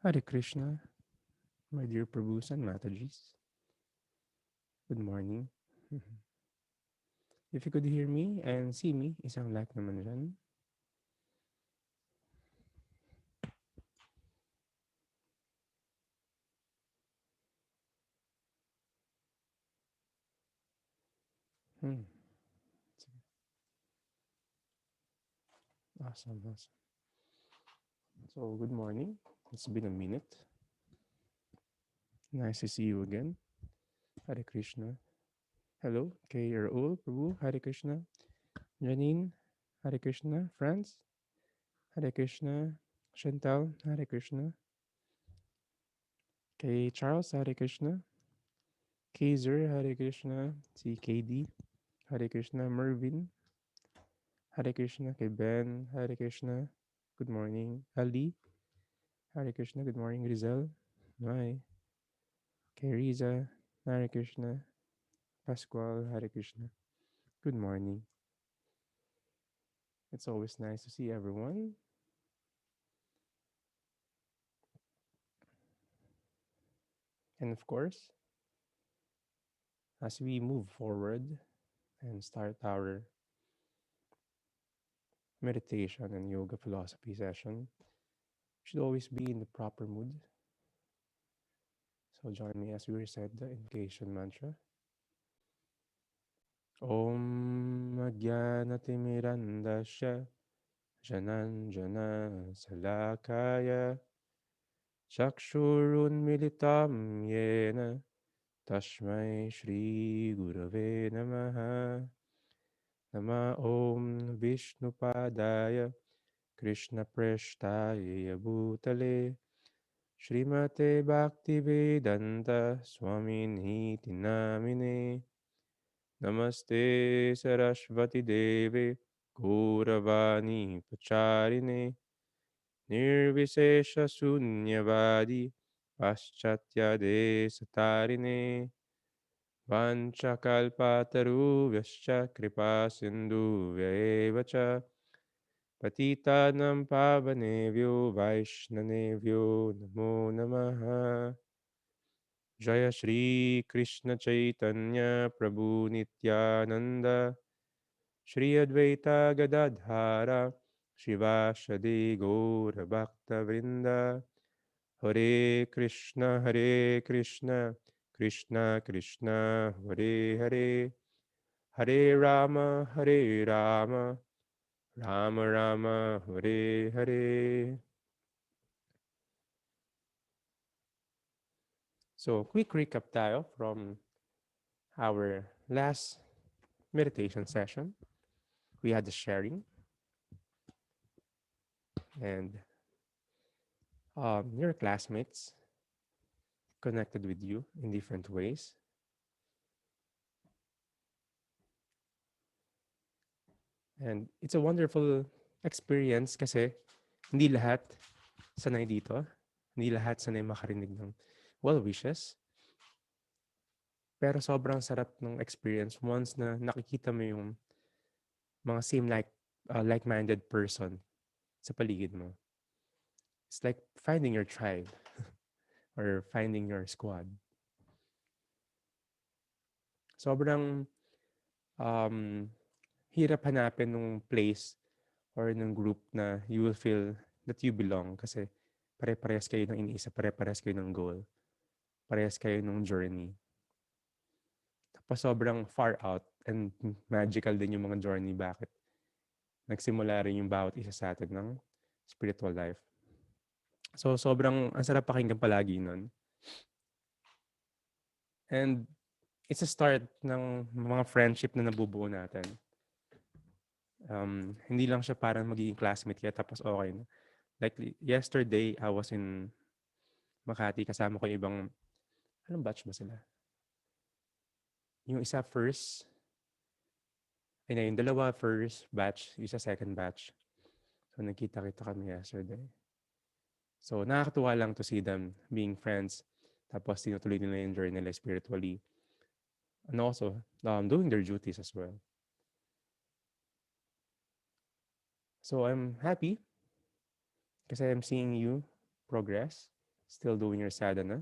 Hare Krishna, my dear Prabhus and Matajis. Good morning. If you could hear me and see me, isang like naman dyan. Hmm. Awesome, awesome. So, good morning. It's been a minute. Nice to see you again. Hare Krishna. Hello, kay Raul, Prabhu, Hare Krishna. Janine, Hare Krishna. Franz, Hare Krishna. Chantal, Hare Krishna. Kay Charles, Hare Krishna. Kaiser, Hare Krishna. Si KD, Hare Krishna. Mervin, Hare Krishna. Kay Ben, Hare Krishna. Good morning. Ali, Hare Krishna. Good morning. Rizal, Mai. Kay Riza, Hare Krishna. Pascual, Hare Krishna. Good morning. It's always nice to see everyone. And of course, as we move forward and start our meditation and yoga philosophy session, we should always be in the proper mood. So join me as we recite the invocation mantra. Om Ajnanatimirandasya Jananjana Salakaya Chakshurunmilitam Yena Tashmai Shri Gurave Namaha Nama Om Vishnupadaya Krishna Preshtaya Bhutale Srimate Bhaktivedanta Swamini Tinamine Namaste Sarasvati Deve Gauravani Pacharine Nirvishesha Sunyavadi Paschatya Desatarine Vanchakalpataruvascha Kripa Sindhu Vyaevacha Patitanam Pavanevyo Vaishnavevyo Namo Namaha Jaya Shri Krishna Chaitanya Prabhu Nityananda Shri Advaita Gadadhara Shivashadi Gaura Bhakta Vrinda Hare Krishna Hare Krishna Krishna Krishna Hare Hare Hare Rama Hare Rama Rama Rama Hare Hare. So, quick recap tayo from our last meditation session. We had the sharing and your classmates connected with you in different ways. And it's a wonderful experience kasi hindi lahat sanay dito. Hindi lahat sanay makarinig ng well wishes. Pero sobrang sarap ng experience once na nakikita mo yung mga same like-minded person sa paligid mo. It's like finding your tribe or finding your squad. Sobrang um, hirap hanapin nung place or ng group na you will feel that you belong kasi pare-parehas kayo ng iniisip, pare-parehas kayo ng goal, parehas kayo ng journey. Tapos sobrang far out and magical din yung mga journey. Bakit? Nagsimula rin yung bawat isa sa atin ng spiritual life. So sobrang ang sarap pakinggan palagi nun. And it's a start ng mga friendship na nabubuo natin. Hindi lang siya parang magiging classmate kaya tapos okay na. Like yesterday, I was in Makati, kasama ko yung ibang, anong batch ba sila? Yung isa first, ay na, yung dalawa first batch, yung isa second batch. So nagkita-kita kami yesterday. So nakakatuwa lang to see them being friends. Tapos tinutuloy nila yung journey nila spiritually. And also, doing their duties as well. So I'm happy kasi I'm seeing you progress. still doing your sadhana,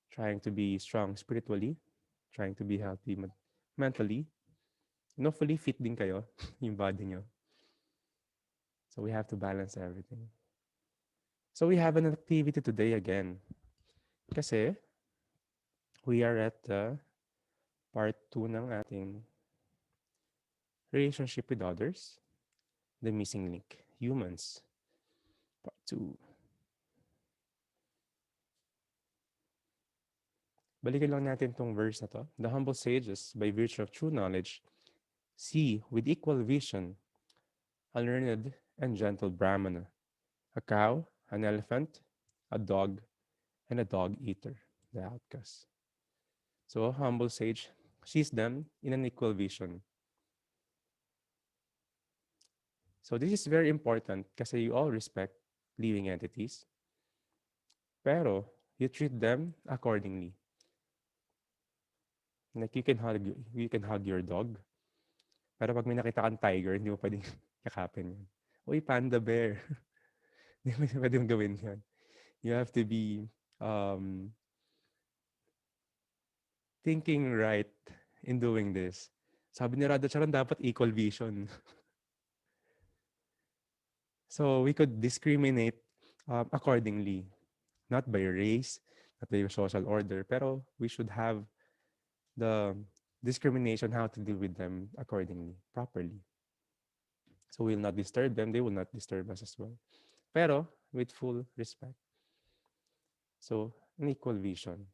trying to be strong spiritually, trying to be healthy mentally, and hopefully fit din kayo, yung body nyo. So we have to balance everything. So we have an activity today again. Kasi we are at the part 2 ng ating relationship with others, the missing link, humans. Part 2. Balikan lang natin tong verse na to. The humble sages, by virtue of true knowledge, see with equal vision a learned and gentle Brahmana, a cow, an elephant, a dog, and a dog eater, the outcast. So a humble sage sees them in an equal vision. So this is very important kasi you all respect living entities, pero you treat them accordingly. Like you can hug your dog, pero pag may nakita kang tiger, hindi mo pwedeng yakapin yun. Uy, panda bear. Hindi mo pwedeng gawin yun. You have to be um, thinking right in doing this. Sabi ni Radha Charan, dapat equal vision. So we could discriminate accordingly, not by race, not by social order, pero we should have the discrimination how to deal with them accordingly, properly. So we'll not disturb them, they will not disturb us as well. Pero with full respect. So an equal vision.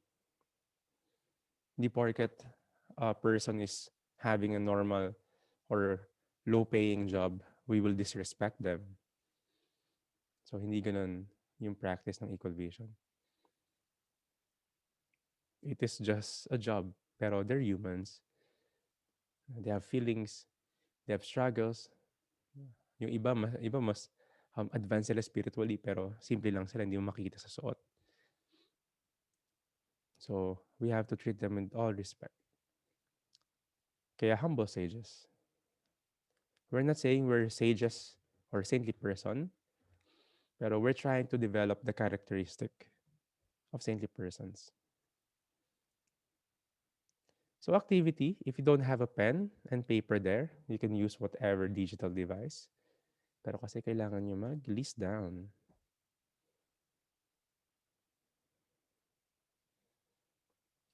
Di porket a person is having a normal or low-paying job, we will disrespect them. So hindi ganun yung practice ng equal vision. It is just a job, pero they're humans. They have feelings, they have struggles. Yung iba mas advanced sila spiritually, pero simple lang sila, hindi mo makikita sa suot. So we have to treat them with all respect. Kaya humble sages. We're not saying we're sages or saintly person, pero we're trying to develop the characteristic of saintly persons. So activity, if you don't have a pen and paper there, you can use whatever digital device. Pero kasi kailangan nyo mag-list down.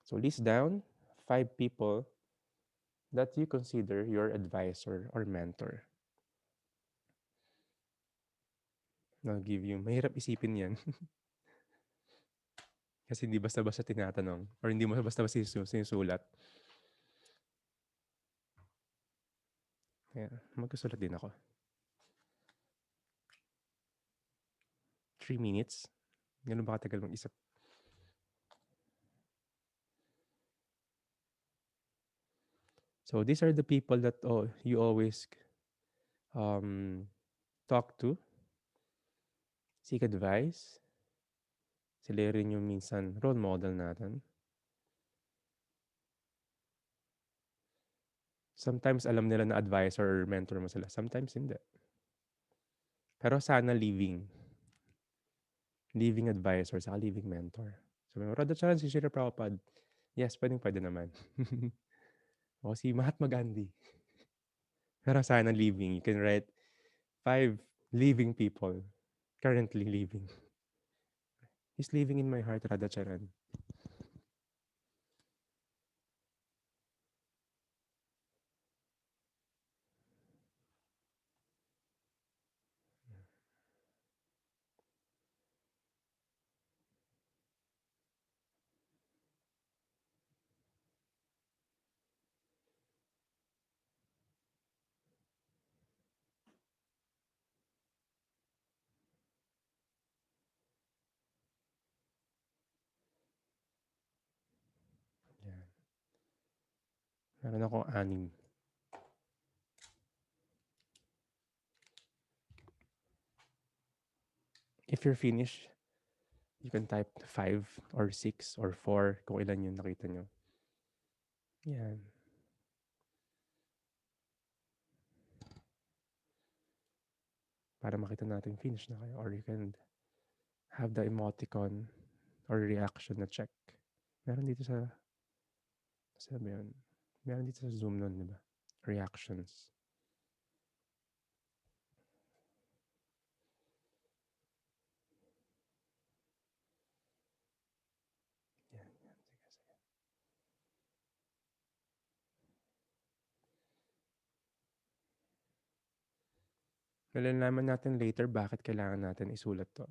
So list down 5 people that you consider your advisor or mentor. I'll give you, mahirap isipin yan. Kasi hindi basta-basta tinatanong or hindi mo basta-basta sinusulat. Kaya magsusulat din ako. 3 minutes. Ganun ba katagal mag-isip? So these are the people that you always talk to, seek advice. Sila rin yung minsan role model natin. Sometimes alam nila na advisor or mentor mo sila. Sometimes hindi. Pero sana living. Living advisor saka living mentor. Sabi mo, Radha Charan, si Srila Prabhupada. Yes, pwede naman. O si Mahatma Gandhi. Pero sana living. You can write 5 living people currently living. He's living in my heart, Radha Charan. Yan. Meron akong 6. If you're finished, you can type 5 or 6 or 4 kung ilan yung nakita nyo. Yan. Para makita natin finish na kayo. Or you can have the emoticon or reaction na check. Meron dito sa, saan ba yun? Meron dito sa Zoom nun, di ba? Reactions. Yan, yan. Sige, sige. Malalaman natin later bakit kailangan natin isulat to.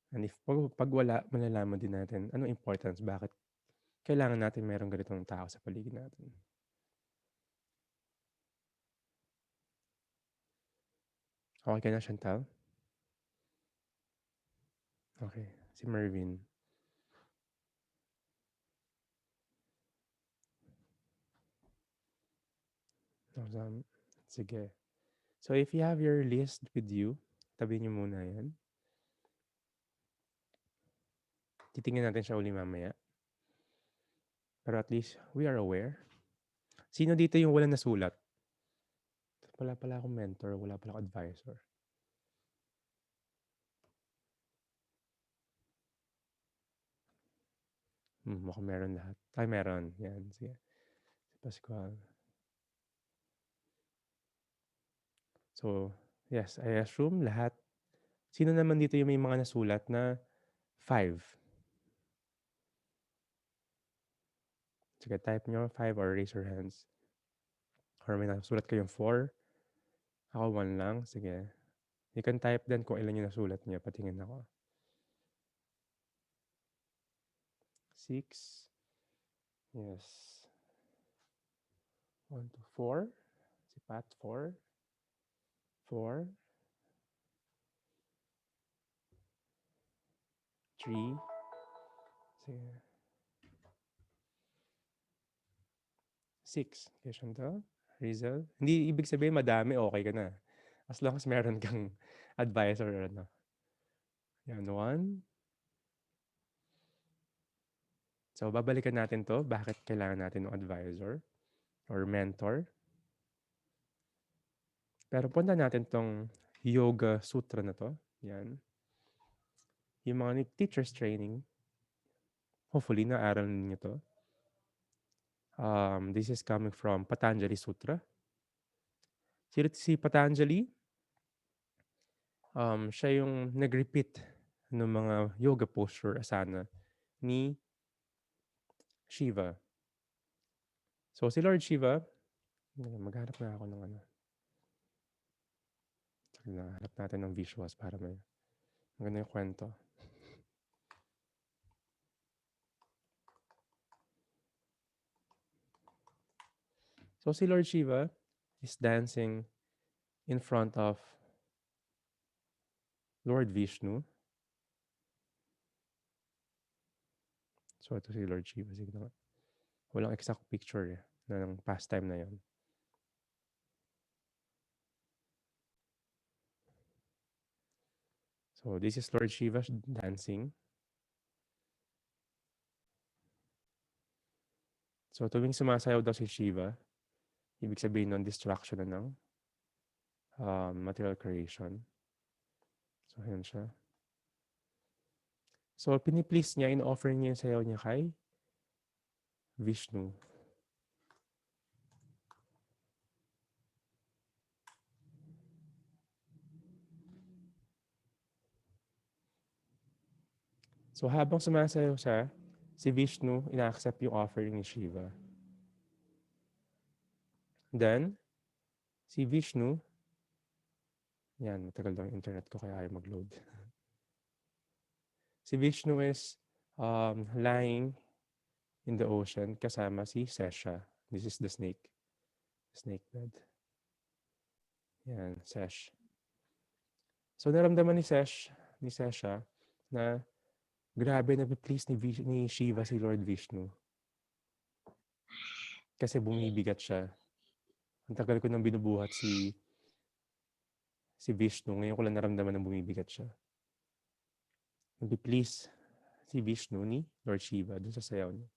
And if pag wala, malalaman din natin anong importance, bakit kailangan natin merong ganitong tao sa paligid natin. Okay ka na, Chantal? Okay. Si Mervin. Awesome. Sige. So if you have your list with you, tabi niyo muna yan. Titingnan natin siya uli mamaya. Pero at least we are aware. Sino dito yung walang nasulat? Wala pala akong mentor, wala pala akong advisor. Mukhang meron lahat. Ay, meron. Yan, sige. Si Pascual. So, yes, I assume lahat. Sino naman dito yung may mga nasulat na 5? Sige, type nyo 5 or raise your hands. Or may nasulat kayong 4. Ako 1 lang. Sige. You can type din kung ilan yung nasulat niya. Patingin ako. 6. Yes. 1, 2, 4. Si Pat, 4. 4. 3. Sige. 6. Okay, Chantal. Rizal. Hindi ibig sabihin madami, okay ka na. As long as meron kang advisor or ano. Yan, 1. So, babalikan natin to. Bakit kailangan natin ng advisor or mentor? Pero punta natin tong yoga sutra na to. Yan. Yung mga teacher's training, hopefully na-aral ninyo to. This is coming from Patanjali Sutra. Si Patanjali, siya yung nag-repeat ng mga yoga posture asana ni Shiva. So si Lord Shiva, maghanap na ako ng ano. Hanap natin ng visuals para may maganda yung kwento. So si Lord Shiva is dancing in front of Lord Vishnu. So ito si Lord Shiva. Sige naman. Walang exact picture na ng pastime na yon. So this is Lord Shiva dancing. So tuwing sumasayaw daw si Shiva, ibig sabihin nun distraction na ng material creation. So ayan siya. So piniplease niya, in-offer niya yung sayaw niya kay Vishnu. So habang sumasayaw siya, si Vishnu, ina-accept yung offering ni Shiva. Then, si Vishnu, yan, matagal daw yung internet ko kaya ayaw mag-load. Si Vishnu is lying in the ocean kasama si Sesha. This is the snake. Snake bed. Yan, Sesh. So naramdaman ni Sesha, na grabe na please ni Shiva si Lord Vishnu. Kasi bumibigat siya. Ang tagal ko nang binubuhat si Vishnu. Ngayon ko lang naramdaman na bumibigat siya. Nag-please si Vishnu ni Lord Shiva dun sa sayaw niya.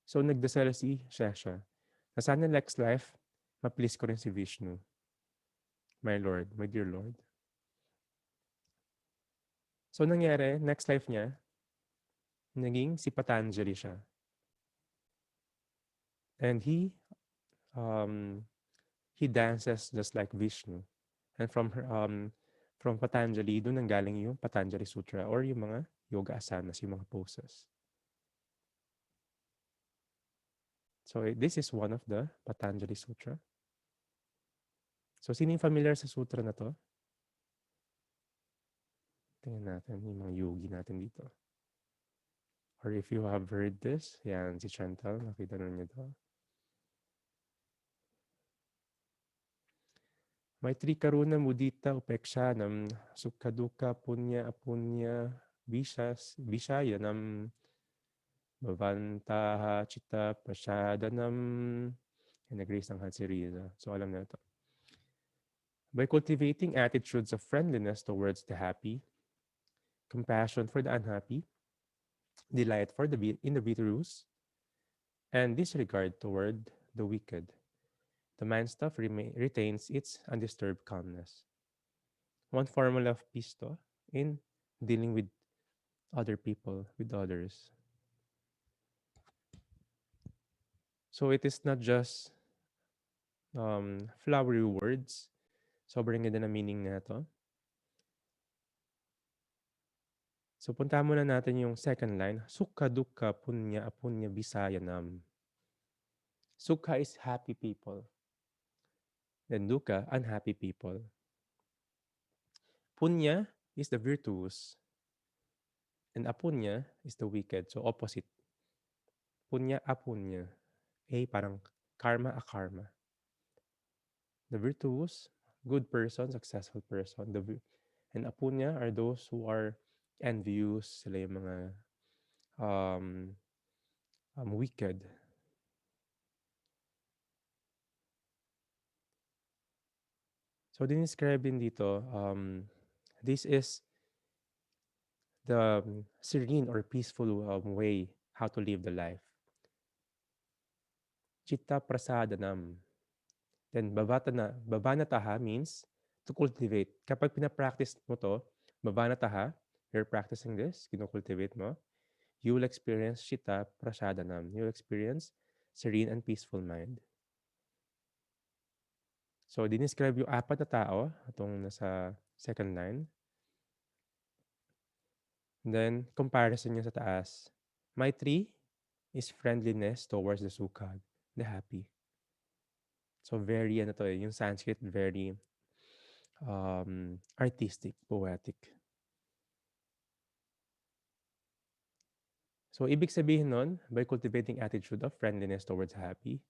So nagdasal si Sesha na sana next life, ma-please ko rin si Vishnu. My Lord, my dear Lord. So nangyari, next life niya, naging si Patanjali siya. And um, he dances just like Vishnu. And from Patanjali, doon nanggaling yung Patanjali Sutra or yung mga yoga asanas, yung mga poses. So this is one of the Patanjali Sutra. So sino yung familiar sa sutra na to? Tingnan natin yung mga yogi natin dito. Or if you have heard this, yan, si Chantal, nakita na niyo to. Maitri Karuna Mudita Upekshanam Sukha Dukha Punya Apunya Vishayanam Bhavantaha Chitta Prasadanam. And nag-raise ng hand si Riza. So alam na ito. By cultivating attitudes of friendliness towards the happy, compassion for the unhappy, delight in the virtuous, and disregard toward the wicked, the mind stuff retains its undisturbed calmness. One formula of peace to in dealing with other people, with others. So it is not just flowery words. Sobrang ganda ng meaning na ito. So puntahan muna natin yung second line. Sukha dukha punya apunya bisayanam. Sukha is happy people. Then dukha, unhappy people. Punya is the virtuous. And apunya is the wicked. So opposite. Punya apunya. A parang karma akarma. The virtuous, good person, successful person. And apunya are those who are envious, sila yung mga um, wicked. So, dinescribe din dito, this is the serene or peaceful way how to live the life. Chitta prasadanam. Then, babanataha means to cultivate. Kapag pinapractice mo to, babanataha, you're practicing this, kinukultivate mo, you will experience chitta prasadanam. You will experience serene and peaceful mind. So, dinescribe yung apat na tao, itong nasa second line. And then, comparison niya sa taas. Maitri is friendliness towards the sukha, the happy. So, very, ano to yung Sanskrit, very artistic, poetic. So, ibig sabihin nun, by cultivating attitude of friendliness towards happy,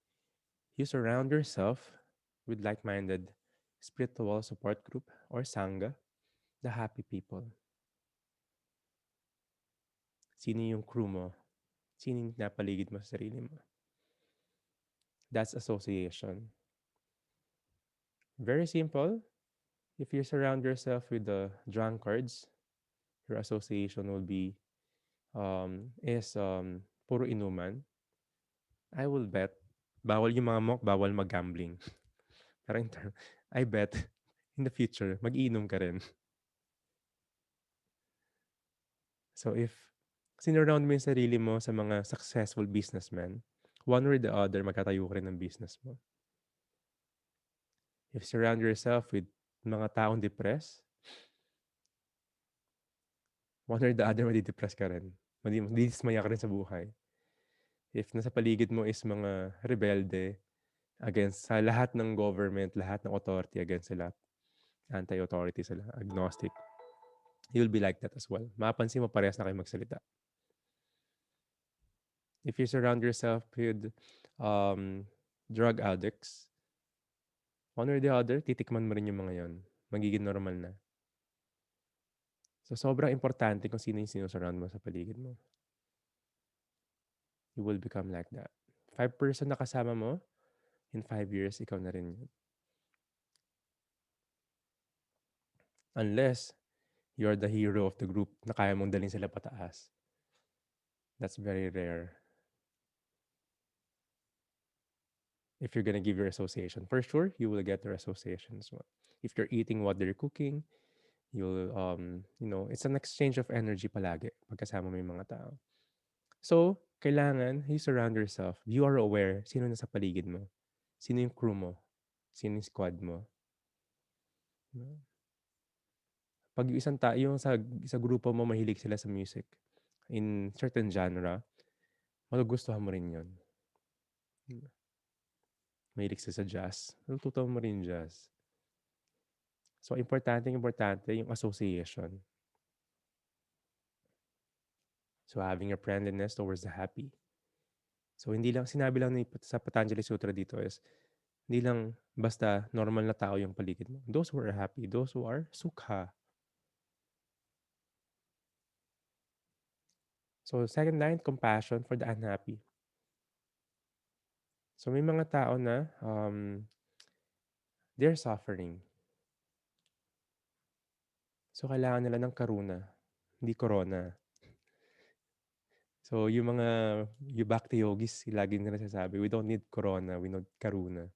you surround yourself with like-minded spiritual support group or sangha, the happy people. Sino yung crew mo? Sino yung napaligid mo sa sarili mo? That's association. Very simple. If you surround yourself with the drunkards, your association will be puro inuman. I will bet, bawal yung mga monk, bawal mag-gambling. Pero I bet, in the future, mag-iinom ka rin. So if sinurround mo yung sarili mo sa mga successful businessmen, one or the other, magkatayo ka rin ng business mo. If you surround yourself with mga taong depressed, one or the other, madidepress ka rin. Madidismaya ka rin sa buhay. If nasa paligid mo is mga rebelde against sa lahat ng government, lahat ng authority against sila, anti-authority sila, agnostic, you'll be like that as well. Mapapansin mo parehas na kayo magsalita. If you surround yourself with drug addicts, one or the other, titikman mo rin yung mga yon. Magiging normal na. So, sobrang importante kung sino yung sinusurround mo sa paligid mo. You will become like that. 5% na kasama mo, in 5 years, ikaw na rin yun. Unless, you're the hero of the group na kaya mong dalhin sila pataas. That's very rare. If you're gonna give your association. For sure, you will get their association as well. If you're eating what they're cooking, It's an exchange of energy palagi pagkasama mo yung mga tao. So, kailangan you surround yourself. You are aware sino nasa paligid mo. Sino yung crew mo. Sino yung squad mo. No? Pag yung yung sa grupo mo mahilig sila sa music in certain genre, magugustuhan mo rin yun. Mahilig sila sa jazz, matutuwa mo rin yung jazz. So, importante yung association. So, having a friendliness towards the happy. So, hindi lang, sinabi lang sa Patanjali Sutra dito is, hindi lang basta normal na tao yung paligid mo. Those who are happy, those who are sukha. So, second line, compassion for the unhappy. So, may mga tao na they're suffering. So, kailangan nila ng karuna, hindi corona. So, yung bhakti yogis, lagi nila sasabi, we don't need corona, we need karuna.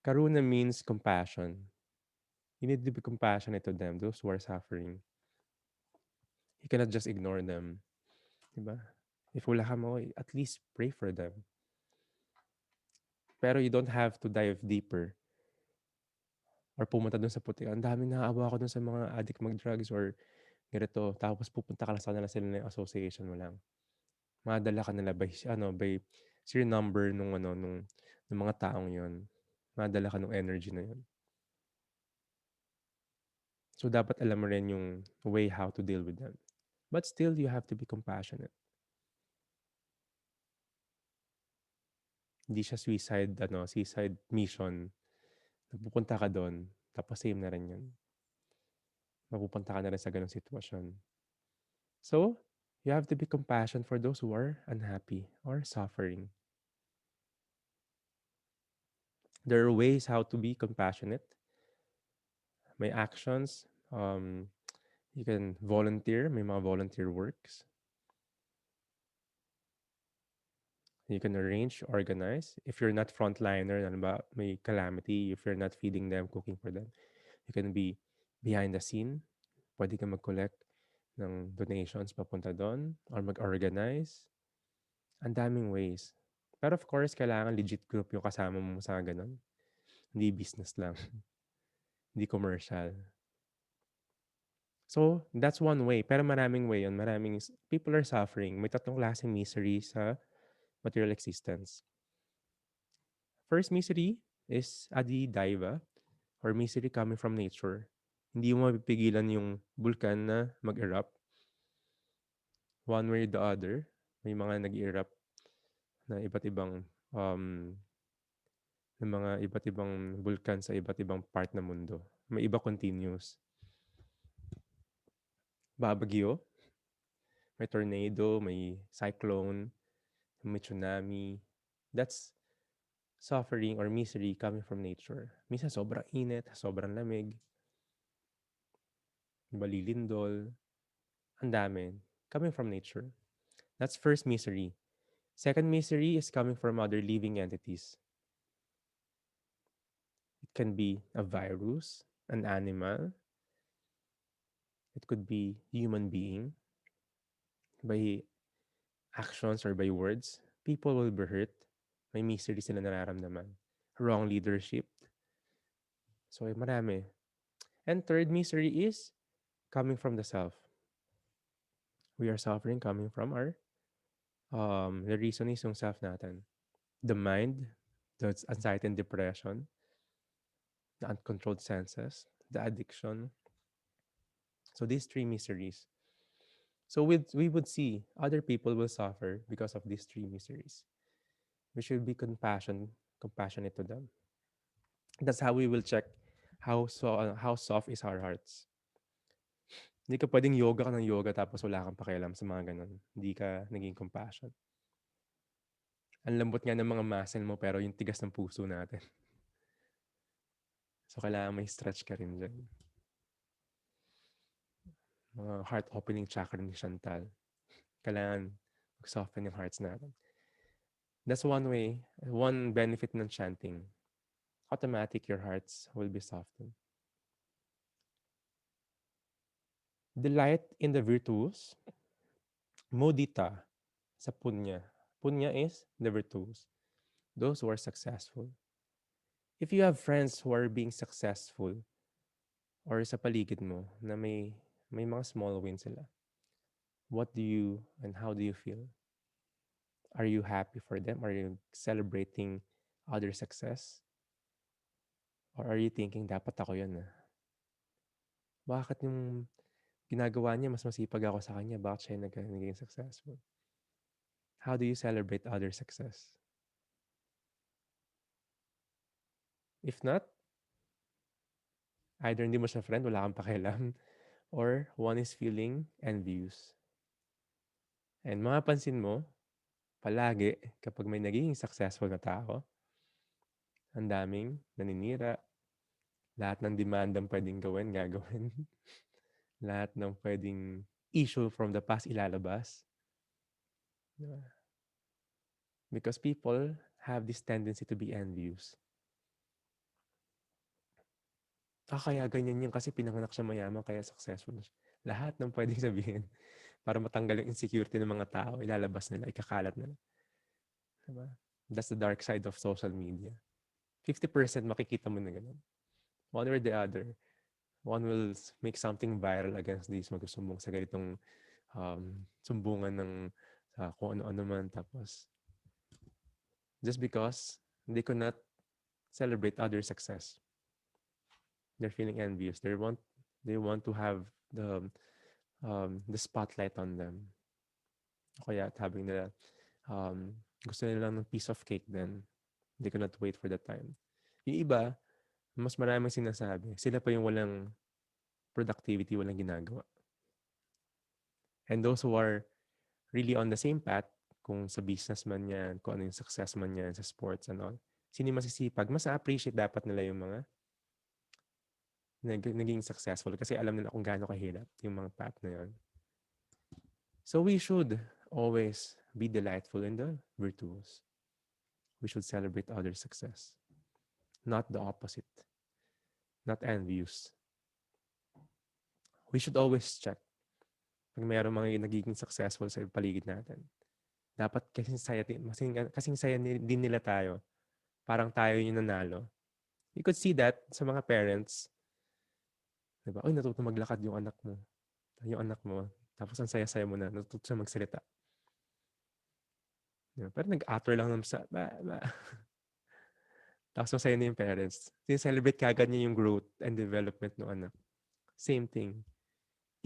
Karuna means compassion. You need to be compassionate to them, those who are suffering. You cannot just ignore them. Diba? If wala ka mo, at least pray for them. Pero you don't have to dive deeper or pumunta dun sa puti. Ang dami naaawa ko dun sa mga addict mag-drugs or ganito. Tapos pupunta ka lang sa kanila sila ng association mo lang. Madala ka nila by sheer number nung mga taong yon. Madala ka nung energy na yon. So, dapat alam mo rin yung way how to deal with them. But still, you have to be compassionate. Hindi siya suicide mission. Nagpupunta ka doon, tapos same na rin yun. Mapupunta ka na rin sa ganong sitwasyon. So, you have to be compassionate for those who are unhappy or suffering. There are ways how to be compassionate. May actions. You can volunteer. May mga volunteer works. You can arrange, organize. If you're not frontliner, ano ba, may calamity, if you're not feeding them, cooking for them, you can be behind the scene. Pwede ka mag-collect ng donations papunta doon or mag-organize. Ang daming ways. Pero of course, kailangan legit group yung kasama mo sa ganun. Hindi business lang. Hindi commercial. So, that's one way. Pero maraming way yun. People are suffering. May tatlong klaseng misery sa material existence. First misery is adi daiva or misery coming from nature. Hindi mo mapipigilan yung vulkan na mag-erupt. One way or the other, may mga nag-erupt na um, iba't ibang vulkan sa iba't ibang part ng mundo. May iba continuous. Babagyo, may tornado, may cyclone, may tsunami. That's suffering or misery coming from nature. Minsan sobrang init, sobrang lamig, balilindol, ang dami. Coming from nature. That's first misery. Second misery is coming from other living entities. It can be a virus, an animal. It could be human being. By actions or by words, people will be hurt. May misery sila nararamdaman. Wrong leadership. So, marami. And third misery is coming from the self. We are suffering coming from the reason is yung self natin. The mind, the anxiety and depression, the uncontrolled senses, the addiction. So these three miseries. So we would see other people will suffer because of these three miseries. We should be compassionate to them. That's how we will check how soft is our hearts. Hindi ka pwedeng yoga ka ng yoga tapos wala kang pakialam sa mga ganun. Hindi ka naging compassion. Ang lambot nga ng mga muscle mo pero yung tigas ng puso natin. So, kailangan may stretch ka rin dyan. Mga heart opening chakra ni Chantal. Kailangan mag-soften yung hearts natin. That's one way, one benefit ng chanting. Automatic, your hearts will be softened. Delight in the virtues, mudita sa punya. Punya is the virtues, those who are successful. If you have friends who are being successful or sa paligid mo na may mga small wins sila, what do you and how do you feel? Are you happy for them? Are you celebrating other success? Or are you thinking, dapat ako yun ah? Bakit yung ginagawa niya mas masipag ako sa kanya? Bakit siya naging successful? How do you celebrate other success? If not, either hindi mo siya friend, wala kang pakialam, or one is feeling envious. And mapapansin mo, palagi, kapag may naging successful na tao, ang daming naninira, lahat ng demandang pwedeng gawin, gagawin. Lahat ng pwedeng issue from the past ilalabas. Diba? Because people have this tendency to be envious. Kaya ganyan yun kasi pinanganak siya mayaman kaya successful na siya. Lahat ng pwedeng sabihin para matanggal yung insecurity ng mga tao, ilalabas nila, ikakalat nila. Diba? That's the dark side of social media. 50% makikita mo na ganun. One or the other. One will make something viral against this. Magsusumbong sa ganitong sumbungan ng kung ano-ano man. Tapos, just because they could not celebrate other success. They're feeling envious. They want to have the spotlight on them. Kaya sabi nila, gusto nila lang ng piece of cake then. They cannot wait for the time. Yung iba, mas maraming sinasabi. Sila pa yung walang productivity, walang ginagawa. And those who are really on the same path, kung sa business man yan, kung ano yung success man yan, sa sports and all, sino yung masisipag, mas appreciate dapat nila yung mga naging successful kasi alam nila kung gaano kahirap yung mga path na yun. So we should always be delightful in the virtues. We should celebrate other success. Not the opposite. Not envious. We should always check pag mayroong mga nagiging successful sa paligid natin. Dapat kasing saya din nila tayo. Parang tayo yung nanalo. You could see that sa mga parents. Diba? Uy, natuto maglakad yung anak mo. Yung anak mo. Tapos ang saya-saya mo na. Natuto siya magsalita. Diba? Pero nag-utter lang naman sa... Tapos masaya na yung parents. Sincelebrate kagad niya yung growth and development ng anak. Same thing.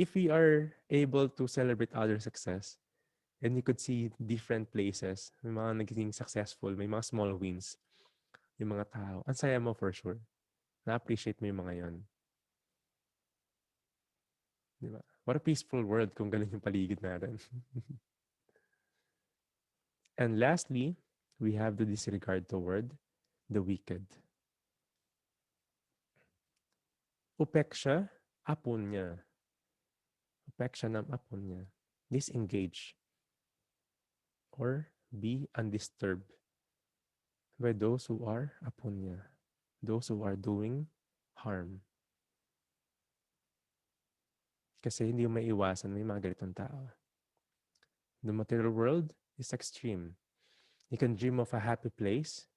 If we are able to celebrate other success, and you could see different places, may mga naging successful, may mga small wins, yung mga tao, ang saya mo for sure. Na-appreciate mo yung mga yon. Diba? What a peaceful world kung ganun yung paligid natin. And lastly, we have to disregard the word, the wicked. Upeksha, apunya. Upeksha ng apunya. Disengage. Or be undisturbed by those who are apunya. Those who are doing harm. Kasi hindi mo maiiwasan may mga ganitong tao. The material world is extreme. You can dream of a happy place.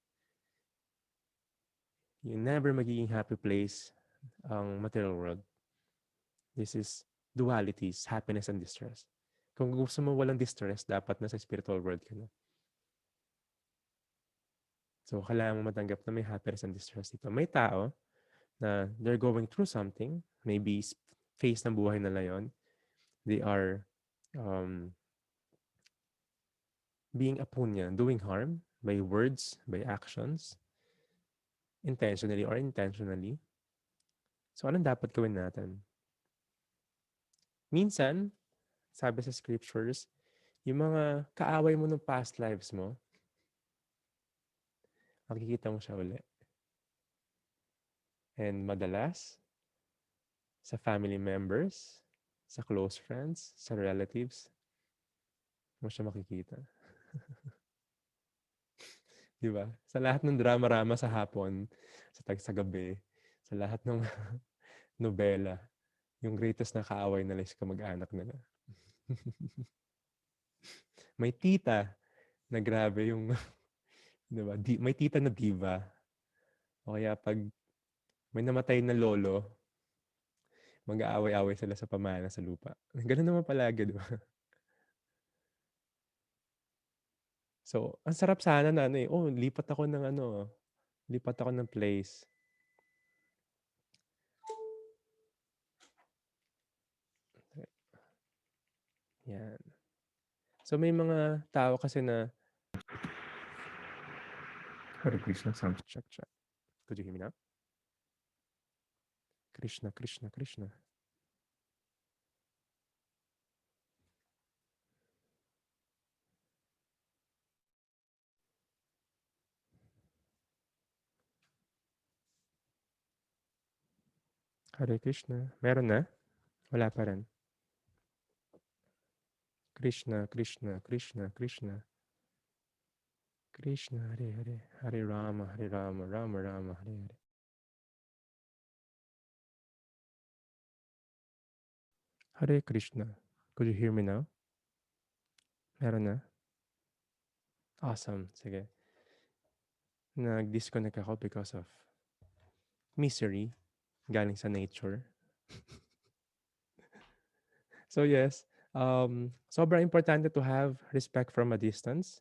You never magiging happy place ang material world. This is dualities, happiness and distress. Kung gusto mo walang distress, dapat nasa spiritual world ka na. So, kailangan mo matanggap na may happiness and distress dito. May tao na they're going through something, maybe phase ng buhay nila yon. They are being apunya, doing harm by words, by actions, intentionally or intentionally. So, anong dapat gawin natin? Minsan, sabi sa scriptures, yung mga kaaway mo ng past lives mo, makikita mo siya uli. And madalas, sa family members, sa close friends, sa relatives, mo siya makikita. Di ba? Sa lahat ng drama-rama sa hapon, sa gabi, sa lahat ng nobela, Yung greatest na kaaway nila is kamag-anak nila. May tita na grabe yung, di ba? May tita na diva. O kaya pag may namatay na lolo, mag-aaway-aaway sila sa pamana sa lupa. Ganun naman palagi, di ba? So, ang sarap sana na ano eh, oh, lipat ako ng place. Yan. So, may mga tao kasi na, Hare Krishna, sound check. Could you hear me now? Krishna, Krishna, Krishna. Hare Krishna. Meron na? Wala pa rin. Krishna, Krishna, Krishna, Krishna. Krishna, Hare Hare. Hare Rama, Hare Rama, Rama Rama, Hare Hare. Hare Krishna. Could you hear me now? Meron na? Awesome. Sige. Nag-disconnect ako because of misery galing sa nature. So yes, sobrang importante to have respect from a distance.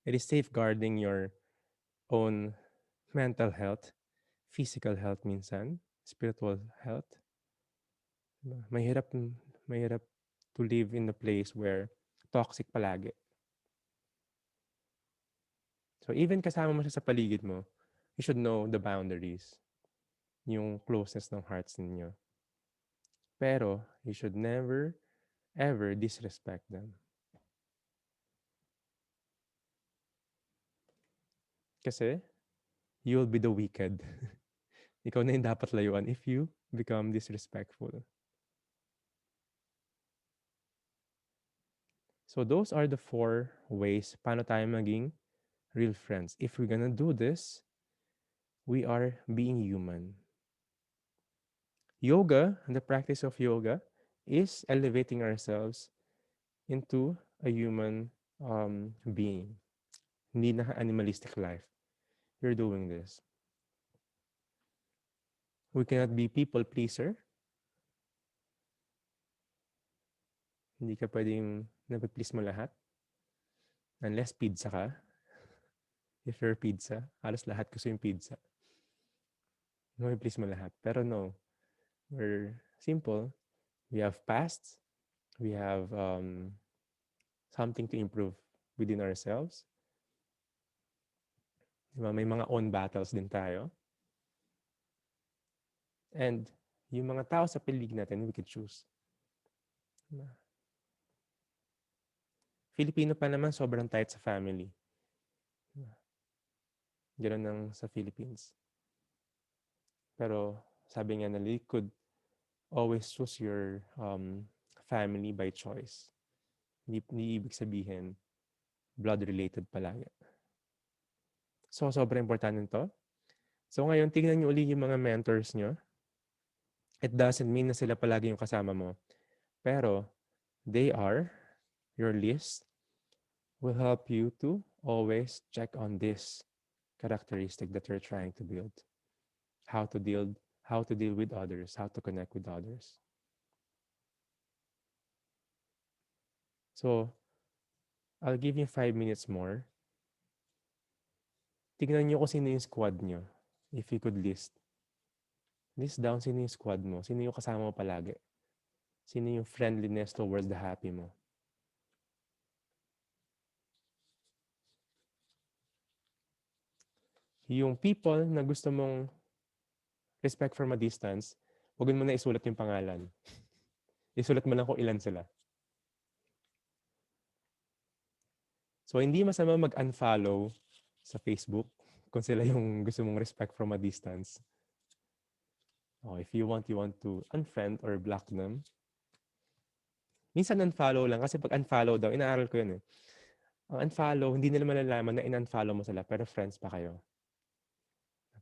It is safeguarding your own mental health, physical health minsan, spiritual health. Mahirap to live in a place where toxic palagi. So even kasama mo siya sa paligid mo, you should know the boundaries, yung closeness ng hearts ninyo. Pero you should never, ever disrespect them. Kasi you'll be the wicked. Ikaw na yung dapat layuan if you become disrespectful. So those are the 4 ways paano tayo maging real friends. If we're gonna do this, we are being human. Yoga, and the practice of yoga, is elevating ourselves into a human being. Hindi na animalistic life. You're doing this. We cannot be people pleaser. Hindi ka pwedeng napiplease mo lahat. Unless pizza ka. If you're pizza, halos lahat gusto yung pizza. Napiplease mo lahat. Pero no, we're simple. We have pasts. We have something to improve within ourselves. Diba? May mga own battles din tayo. And yung mga tao sa paligid natin, we could choose. Diba? Filipino pa naman, sobrang tight sa family. Diba? Ganun lang sa Philippines. Pero sabi nga nila, you could always choose your family by choice. Hindi ibig sabihin, blood-related palagi. So, sobrang importante nito. So, ngayon, tingnan nyo ulit yung mga mentors nyo. It doesn't mean na sila palagi yung kasama mo. Pero, they are, your list, will help you to always check on this characteristic that you're trying to build. How to deal with others, how to connect with others. So, I'll give you 5 minutes more. Tignan nyo kung sino yung squad nyo. If you could list. List down sino yung squad mo. Sino yung kasama mo palagi. Sino yung friendliness towards the happy mo. Yung people na gusto mong respect from a distance, huwag mo na isulat yung pangalan. Isulat mo lang kung ilan sila. So, hindi masama mag-unfollow sa Facebook kung sila yung gusto mong respect from a distance. If you want to unfriend or block them. Minsan unfollow lang kasi pag unfollow daw, inaaral ko yun eh. Ang unfollow, hindi nila malalaman na in-unfollow mo sila pero friends pa kayo.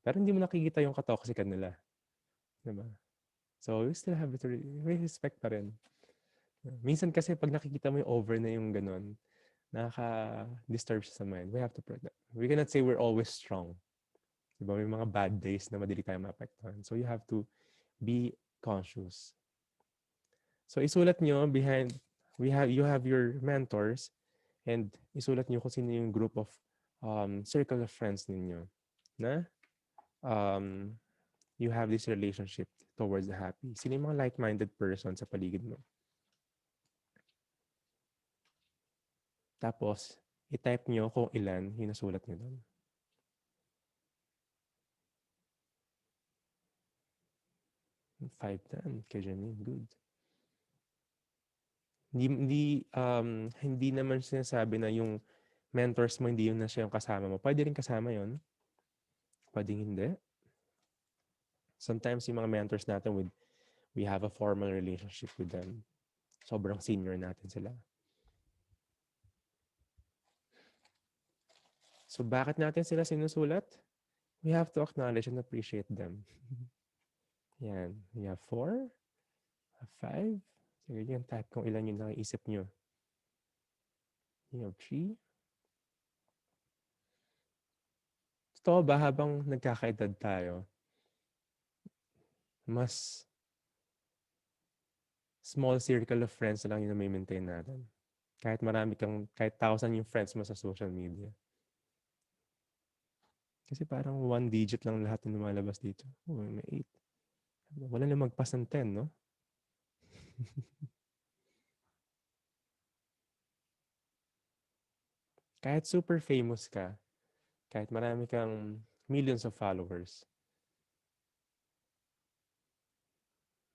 Pero hindi mo nakikita yung katoxican nila. Diba? So, we still have to may respect pa rin. Minsan kasi 'pag nakikita mo yung over na yung gano'n, nakaka-disturb siya sa mind. We have to protect. We cannot say we're always strong. 'Di ba, may mga bad days na madali tayong maapektuhan. So, you have to be conscious. So, isulat niyo behind you have your mentors and isulat niyo kung sino yung group of, circle of friends ninyo na, um, you have this relationship towards the happy. Sino yung mga like-minded person sa paligid mo. Tapos, i-type niyo kung ilan yung nasulat niyo dun. 5 na, kay Janine, good. Hindi naman sinasabi na yung mentors mo hindi yun na siya yung kasama mo. Puwede rin kasama yun, puwedeng hindi. Sometimes yung mga mentors natin we have a formal relationship with them. Sobrang senior natin sila. So bakit natin sila sinusulat? We have to acknowledge and appreciate them. Yan, we have 4, 5. Sige yan, type kung ilan yung naiisip nyo. You have 3. Totoo ba habang nagkakaedad tayo, mas small circle of friends na lang yung na-maintain natin? Kahit 1,000 yung friends mo sa social media. Kasi parang 1 digit lang lahat ng lumalabas dito. Oh, may 8. Wala na magpas ng 10, no? Kahit super famous ka, kahit marami kang millions of followers,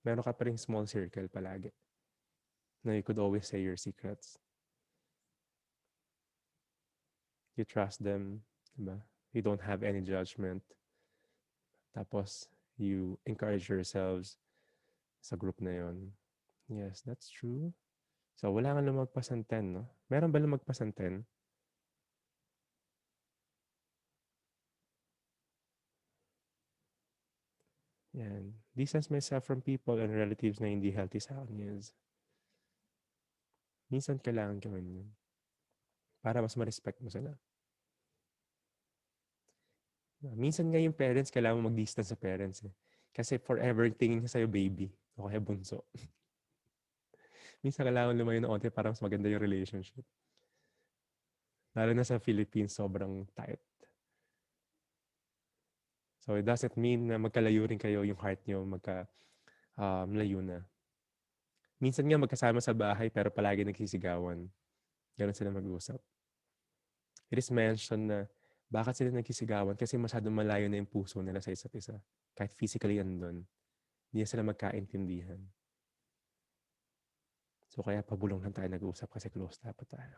meron ka pa ring small circle palagi na you could always say your secrets. You trust them, diba? You don't have any judgment. Tapos, you encourage yourselves sa group na yon. Yes, that's true. So, wala kang lumagpas ng 10, no? Meron ba lumagpas ng 10? Yan. Distance myself from people and relatives na hindi healthy sa akin is minsan kailangan gawin yun para mas ma-respect mo sila. Minsan nga yung parents, kailangan mo mag-distance sa parents eh. Kasi forever tingin niya sa'yo baby o kaya bunso. Minsan kailangan lumayo ng onte para mas maganda yung relationship. Lalo na sa Philippines, sobrang tight. So it doesn't mean na magkalayo rin kayo yung heart nyo, layo na. Minsan nga magkasama sa bahay pero palagi nagsisigawan. Ganun sila mag-usap. It is mentioned na bakit sila nagsisigawan kasi masyadong malayo na yung puso nila sa isa't isa. Kahit physically andun, hindi sila magkaintindihan. So kaya pabulong lang tayo nag-uusap kasi close dapat tayo.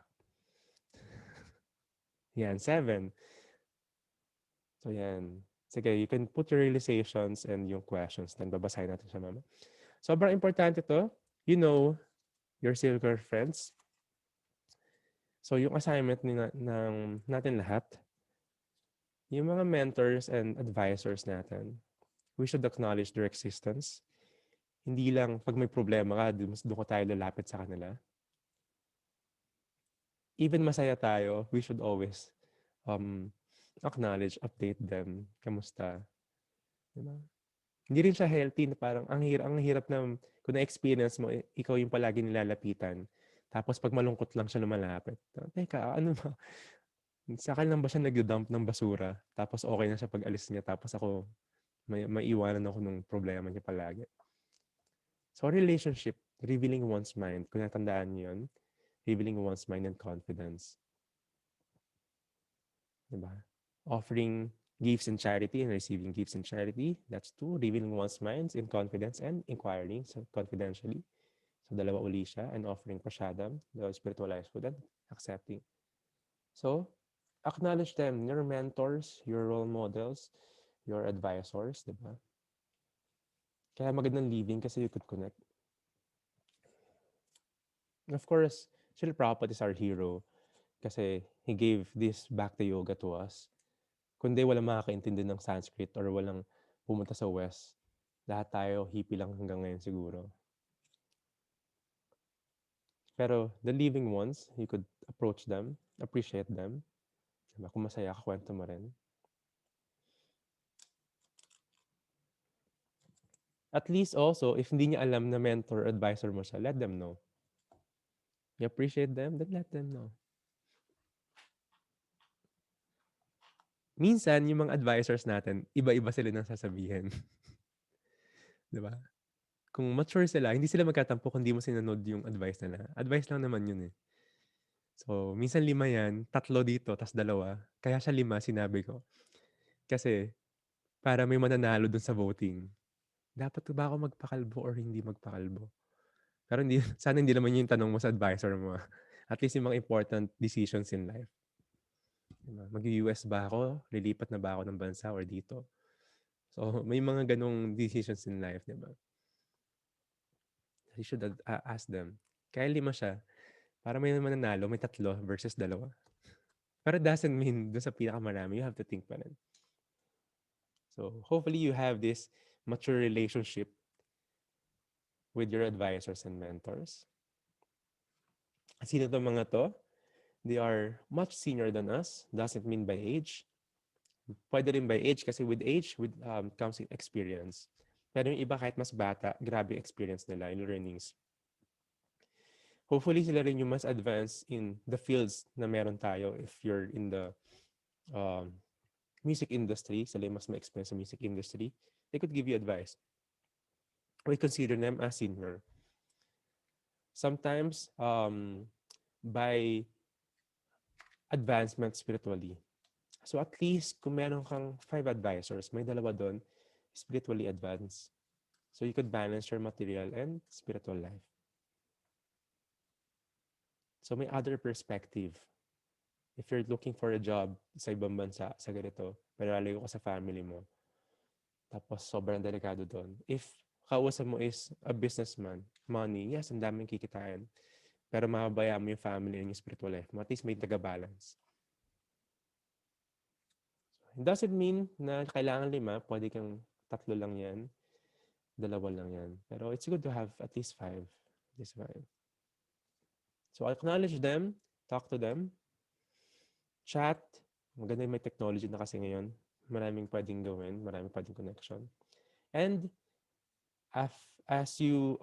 Yan, 7. So yan. Sige, you can put your realizations and yung questions. Then babasahin natin siya mama. Sobrang importante to. You know your circle friends. So yung assignment natin lahat, yung mga mentors and advisors natin, we should acknowledge their existence. Hindi lang pag may problema ka, doon ko tayo lalapit sa kanila. Even masaya tayo, we should always acknowledge, update them. Kamusta? Diba? Hindi rin siya healthy na parang ang hirap na kung na-experience mo, ikaw yung palagi nilalapitan. Tapos pag malungkot lang siya lumalapit. Teka, ano ba? Sa akin lang ba siya nag-dump ng basura? Tapos okay na siya pag alis niya. Tapos ako, maiiwanan ako ng problema niya palagi. So relationship, revealing one's mind. Kung natandaan niyo yun, revealing one's mind and confidence. Diba? Offering gifts in charity and receiving gifts in charity. That's 2. Revealing one's minds in confidence and inquiring confidentially. So, dalawa uli siya. And offering prasadam, the spiritualized food, and accepting. So, acknowledge them, your mentors, your role models, your advisors, diba? Kaya magandang living kasi you could connect. Of course, Srila Prabhupada is our hero kasi he gave this Bhakti Yoga to us. Kundi walang makakaintindi ng Sanskrit or walang pumunta sa West, Lahat tayo hippie lang hanggang ngayon siguro. Pero the living ones, you could approach them, appreciate them. Diba? Kung masaya ka, kwento mo rin. At least also, if hindi niya alam na mentor or advisor mo siya, let them know. You appreciate them, then let them know. Minsan, yung mga advisors natin, iba-iba sila ng sasabihin. Di ba? Kung mature sila, hindi sila magkatampo kung di mo sinunod yung advice nila. Advice lang naman yun eh. So, minsan 5 yan, 3 dito, tas 2. Kaya siya 5, sinabi ko. Kasi, para may mananalo dun sa voting. Dapat ba ako magpakalbo or hindi magpakalbo? Pero hindi, sana hindi naman yung tanong mo sa advisor mo. At least yung mga important decisions in life. Diba? Mag-US ba ako? Lilipat na ba ako ng bansa or dito? So, may mga ganong decisions in life, di ba? You should ask them. Kaya 5 siya. Para may mananalo, may 3 versus 2. Pero it doesn't mean doon sa pinakamarami, you have to think pa rin. So, hopefully you have this mature relationship with your advisors and mentors. Sino to mga to? They are much senior than us. Doesn't mean by age. Pwede rin by age kasi with age comes experience. Pero yung iba kahit mas bata, grabe experience nila, yung learnings. Hopefully sila rin yung mas advanced in the fields na meron tayo. If you're in the um, music industry, sila yung mas ma-experience sa music industry, they could give you advice. We consider them as senior. Sometimes, by advancement spiritually. So at least kung meron kang 5 advisors, may 2 doon, spiritually advanced. So you could balance your material and spiritual life. So may other perspective. If you're looking for a job sa ibang bansa, sa ganito, pero lalayo ka sa family mo, tapos sobrang delikado doon. If kausap mo is a businessman, money, yes, ang daming kikitain. Pero mababaya mo yung family and yung spiritual life mo. At least may taga-balance. It doesn't mean na kailangan 5, pwede kang 3 lang yan, 2 lang yan. Pero it's good to have at least 5. At least 5. So acknowledge them, talk to them, chat. Maganda yung may technology na kasi ngayon. Maraming pwedeng gawin, maraming pwedeng connection. And as you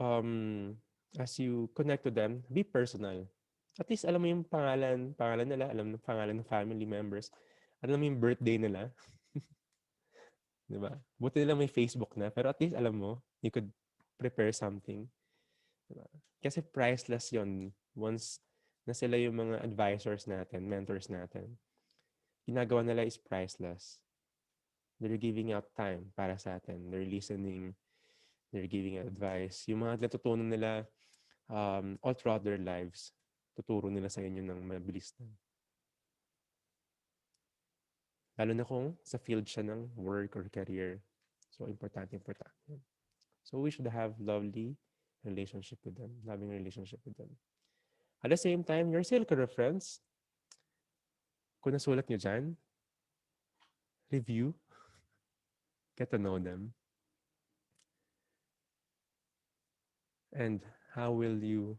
connect to them, be personal. At least alam mo yung pangalan nila, alam mo yung pangalan ng family members, alam mo yung birthday nila. Di ba? Buti nila may Facebook na, pero at least alam mo, you could prepare something. Diba? Kasi priceless yon once na sila yung mga advisors natin, mentors natin. Ginagawa nila is priceless. They're giving out time para sa atin. They're listening. They're giving advice. Yung mga natutunan nila all throughout their lives, tuturo nila sa inyo ng mabilis na. Lalo na kung sa field siya ng work or career. So, importante. So, we should have lovely relationship with them, loving relationship with them. At the same time, your circle of friends, kung nasulat nyo dyan, review, get to know them. And how will you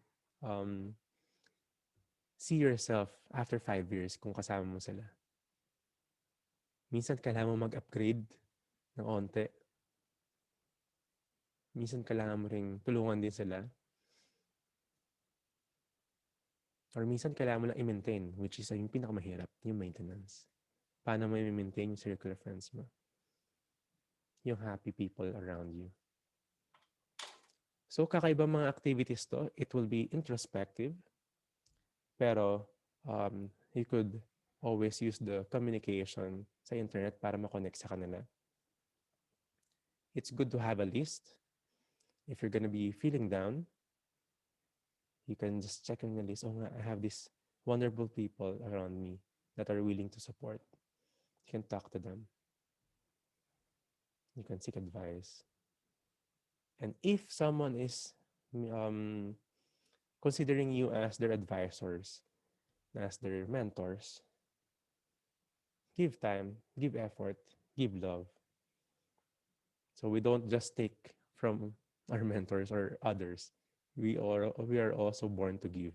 see yourself after 5 years kung kasama mo sila? Minsan kailangan mo mag-upgrade ng onte. Minsan kailangan mo ring tulungan din sila. Or minsan kailangan mo lang i-maintain, which is yung pinakamahirap, yung maintenance. Paano mo i-maintain yung circle of friends mo? Yung happy people around you. So, kakaiba mga activities to. It will be introspective. Pero, you could always use the communication sa internet para makonect sa kanila. It's good to have a list. If you're gonna be feeling down, you can just check on the list. Oh, I have these wonderful people around me that are willing to support. You can talk to them. You can seek advice. And if someone is considering you as their advisors, as their mentors, give time, give effort, give love. So we don't just take from our mentors or others. We are also born to give.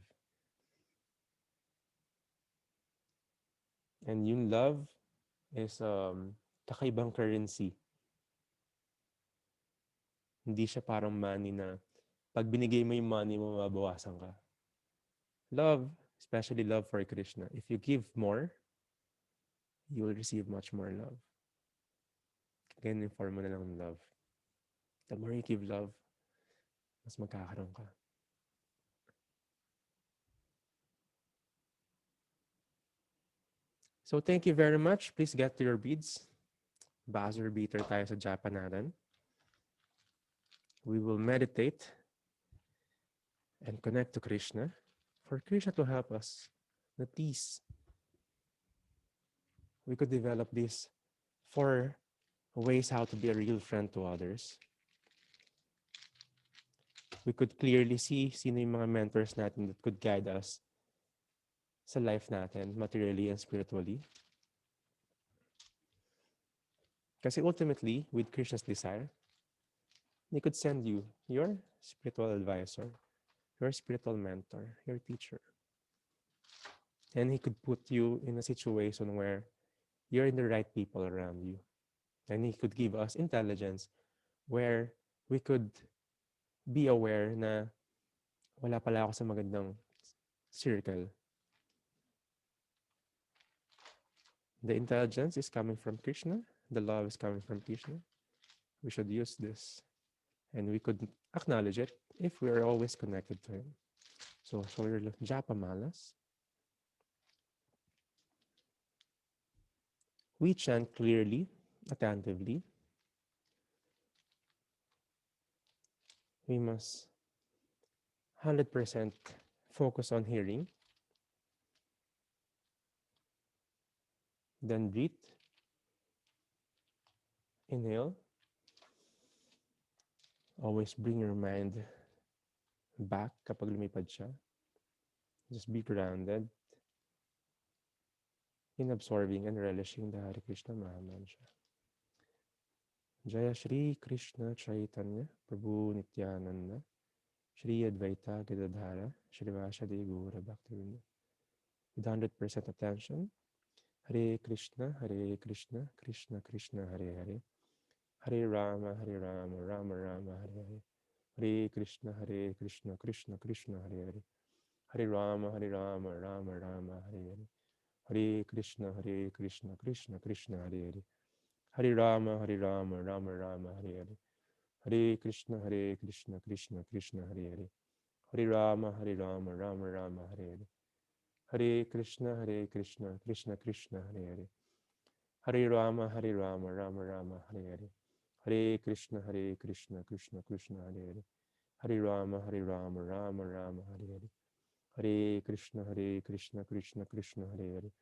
And yung love is kakaibang currency. Hindi siya parang money na pag binigay mo yung money mo, mababawasan ka. Love, especially love for Krishna, if you give more, you will receive much more love. Again, yung formula ng love. The more you give love, mas magkakaroon ka. So thank you very much. Please get to your beads. Buzzer beater tayo sa japa natin. We will meditate and connect to Krishna for Krishna to help us. At least we could develop these 4 ways how to be a real friend to others. We could clearly see sino yung mga mentors natin that could guide us sa life natin, materially and spiritually. Kasi ultimately, with Krishna's desire, He could send you your spiritual advisor, your spiritual mentor, your teacher. And He could put you in a situation where you're in the right people around you. And He could give us intelligence where we could be aware na wala pala ako sa magandang circle. The intelligence is coming from Krishna. The love is coming from Krishna. We should use this. And we could acknowledge it if we are always connected to Him. So your japa malas. We chant clearly, attentively. We must 100% focus on hearing. Then breathe. Inhale. Always bring your mind back kapag lumipad siya. Just be grounded in absorbing and relishing the Hare Krishna Mahamantra. Jaya Shri Krishna Chaitanya Prabhu Nityananda Shri Advaita Gadadhara Shrivasadi Gaura Bhaktivinoda. With 100% attention, Hare Krishna, Krishna Krishna, Hare Hare, Hare Rama, Rama Rama, Hare Hare, Hare Krishna, Krishna Krishna, Hare Hare, Hare Rama, Rama Rama, Hare Hare, Hare Krishna, Krishna Krishna, Hare Hare, Hare Rama, Rama Rama, Hare Hare, Hare Krishna, Krishna Krishna, Hare Hare, Hare Rama, Rama Rama, Hare Hare, Hare Krishna, Krishna Krishna, Hare Hare, Hare Rama, Rama Rama, Hare Hare, Hare Krishna, Krishna Krishna, Hare Hare, Hare Rama, Rama Rama, Hare Hare, Hare Krishna, Krishna Krishna, Hare Hare, Hare Rama, Rama Rama, Hare Hare, Hare Krishna, Krishna Krishna, Hare Hare,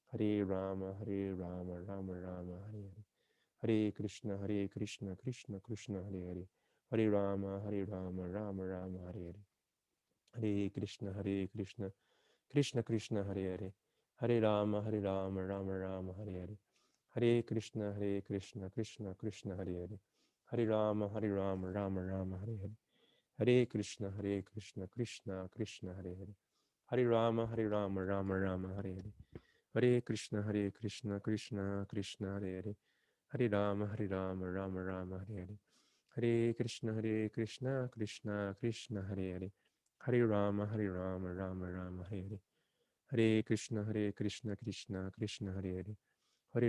Hare Rama, Rama Rama, Hare Hare, Hare Krishna, Krishna Krishna, Hare Hare, Hare Rama, Rama Rama, Hare Hare, Hare Krishna, Krishna Krishna, Hare Hare, Hare Rama, Rama Rama, Hare Hare, Hare Krishna, Krishna Krishna, Hare Hare, Hare Rama, Rama Rama, Hare Hare, Hare Krishna, Krishna Krishna, Hare Hare, Hare Rama, Rama Rama, Hare Hare, Hare Krishna, Krishna Krishna, Hare Hare, Hare Rama, Rama Rama, Hare Hare, Hare Krishna, Krishna Krishna, Hare Hare,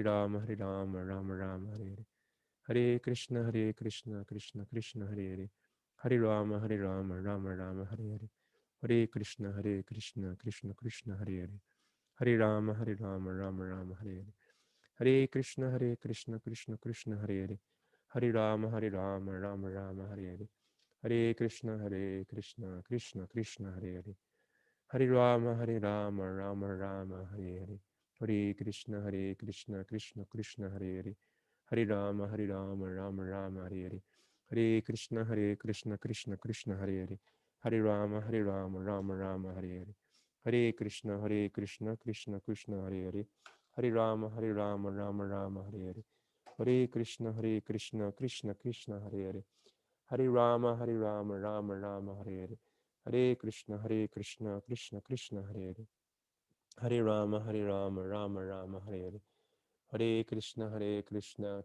Hare Rama, Rama Rama, Hare Hare, Hare Krishna, Krishna Krishna, Hare Hare, Hare Rama, Rama Rama, Hare Hare, Hare Krishna, Krishna Krishna, Hare Hare, Hare Rama, Rama Rama, Hare Hare, Hare Krishna, Krishna Krishna, Hare Hare, Hare Rama, Rama Rama, Hare Hare, Hare Krishna, Krishna Krishna, Hare Hare, Hare Rama, Rama Rama, Hare Hare, Hare Krishna, Krishna Krishna, Hare Hare, Hare Rama, Rama Rama, Hare Hare, Hare Krishna, Krishna Krishna, Hare Hare, Hare Rama, Rama Rama, Hare Hare, Hare Krishna, Krishna Krishna, Hare Hare, Hare Rama, Rama Rama, Hare Hare, Hare Krishna, Krishna Krishna, Hare Hare. Hare Rama, Rama Rama, Hare Hare. Hare Krishna, Krishna Krishna, Hare Hare. Hare Rama, Rama Rama, Hare Hare. Hare Krishna,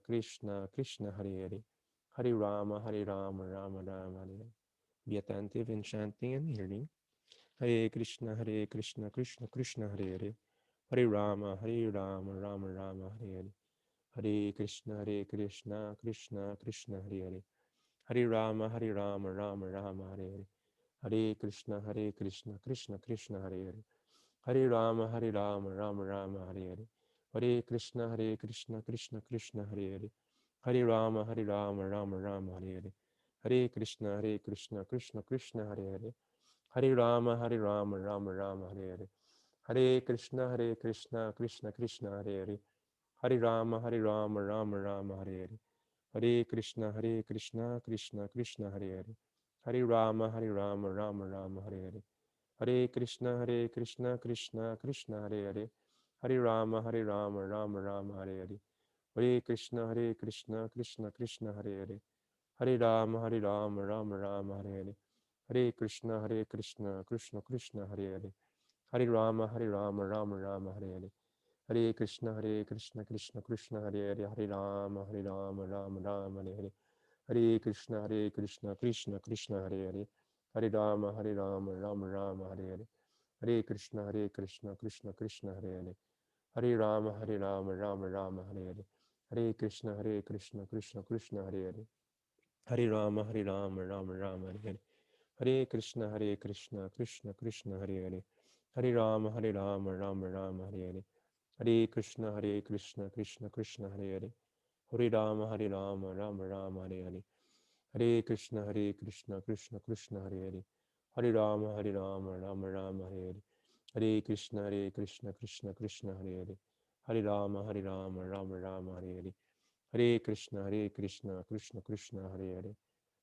Krishna Krishna, Hare Hare. Hare Rama, Rama Rama, Hare Hare. Be attentive in chanting and hearing. Hare Krishna, Krishna Krishna, Hare Hare. Hare Rama, Rama Rama, Hare Hare. Hare Krishna, Krishna Krishna, Hare Hare. Hare Rama, Rama Rama, Hare Hare. Hare Krishna, Krishna Krishna, Hare Hare. Hare Rama, Rama Rama, Hare Hare. Hare Krishna, Krishna Krishna, Hare Hare. Hare Rama, Rama Rama, Hare Hare. Hare Krishna, Krishna Krishna, Hare Hare. Hare Rama, Rama Rama, Hare Hare. Hare Krishna, Krishna Krishna, Hare Hare. Hare Rama, Rama Rama, Hare Hare. Hare Krishna, Krishna Krishna, Hare Hare. Hare Rama, Rama Rama, Hare Hare. Hare Krishna, Krishna Krishna, Hare Hare. Hare Rama, Rama Rama, Hare Hare. Hare Krishna, Krishna Krishna, Hare Hare. Hare Rama, Rama Rama, Hare Hare. Hare Krishna, Krishna Krishna, Hare Hare. Hare Rama, Rama Rama, Hare Hare. Hare Krishna, Krishna Krishna, Hare Hare. Hare Rama, Rama Rama, Hare Hare. Hare Krishna, Krishna Krishna, Hare Hare. Hare Rama, Rama Rama, Hare Hare. Hare Krishna, Krishna Krishna, Hare Hare. Hare Rama, Rama Rama, Hare Hare. Hare Krishna, Krishna Krishna, Hare Hare. Hare Rama, Rama Rama, Hare Hare. Hare Krishna, Krishna Krishna, Hare Hare. Hare Rama, Rama Rama, Hare Hare. Hare Krishna, Krishna Krishna, Hare Hare. Hare Rama, Rama Rama, Hare Hare. Hare Krishna, Krishna Krishna, Hare Hare. Hare Rama, Rama Rama, Hare Hare. Hare Krishna, Krishna Krishna, Hare Hare. Hare Rama, Rama Rama, Hare Hare. Hare Krishna, Krishna Krishna, Hare Hare. Hare Rama, Rama Rama, Hare Hare. Hare Krishna, Krishna Krishna, Hare Hare.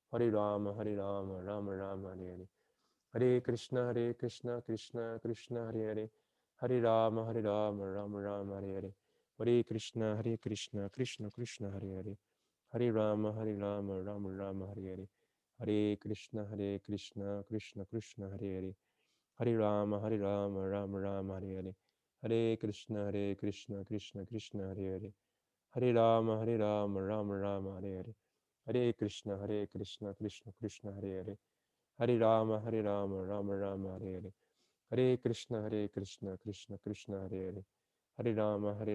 Hare Rama, Rama Rama, Hare Hare. Hare Krishna, Krishna Krishna, Hare Hare. Hare Rama, Rama Rama, Hare Hare. Hare Krishna, Krishna Krishna, Hare Hare. Hare Rama, Rama Rama, Hare Hare. Hare Krishna, Krishna Krishna, Hare Hare. Hare Rama, Rama Rama, Hare Hare. Hare Krishna, Krishna Krishna, Hare Hare. Hare Rama,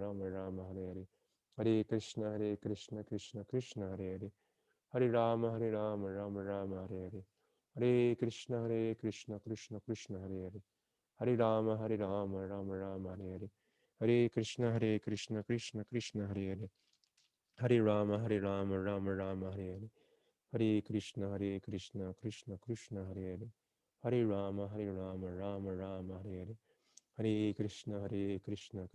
Rama Rama, Hare Hare. Hare Krishna, Krishna Krishna, Hare Hare. Hare Rama, Rama Rama, Hare Hare. Hare Krishna, Krishna Krishna, Hare Hare. Hare Rama, Rama Rama, Hare Hare. Hare Krishna, Krishna Krishna, Hare Hare. Hare Rama, Rama Rama, Hare Hare. Hare Krishna, Krishna Krishna, Hare Hare. Hare Rama, Rama Rama, Hare Hare. Hare Krishna,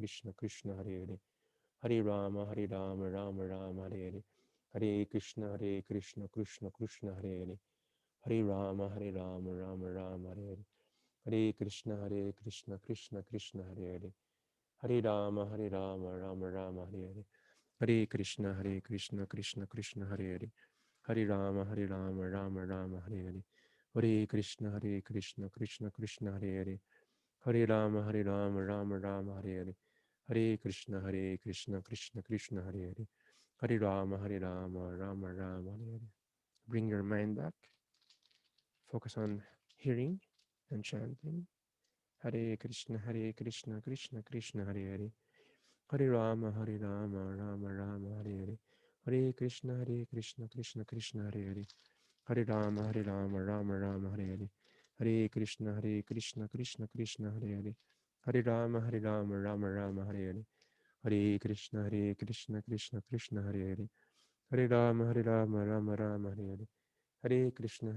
Krishna Krishna, Hare Hare. Hare Rama, Rama Rama, Hare Hare. Hare Krishna, Krishna Krishna, Hare Hare. Hare Rama, Rama Rama, Hare Hare. Hare Krishna, Krishna Krishna, Hare Hare. Hare Rama, Rama Rama, Hare Hare. Hare Krishna, Krishna Krishna, Hare Hare. Hare Rama, Rama Rama, Hare Hare. Hare Krishna, Krishna Krishna, Hare Hare. Hare Rama, Rama Rama, Hare Hare. Hare Krishna, Krishna Krishna, Hare Hare. Hare Rama, Rama Rama, Hare Hare. Hare Krishna, Krishna Krishna, Hare Hare. Hare Rama, Rama Rama, Hare Hare. Bring your mind back. Focus on hearing and chanting. Hare Krishna, Krishna Krishna, Hare Hare. Hare Rama, Rama Rama, Hare Hare. Hare Krishna, Krishna Krishna, Hare Hare. Hare Rama, Rama Rama, Hare Hare. Hare Krishna, Krishna Krishna, Hare Hare. Hare Rama, Rama Rama, Hare Hare. Hare Krishna, Krishna Krishna, Hare Hare. Hare Rama, Rama Rama, Hare Hare. Hare Krishna,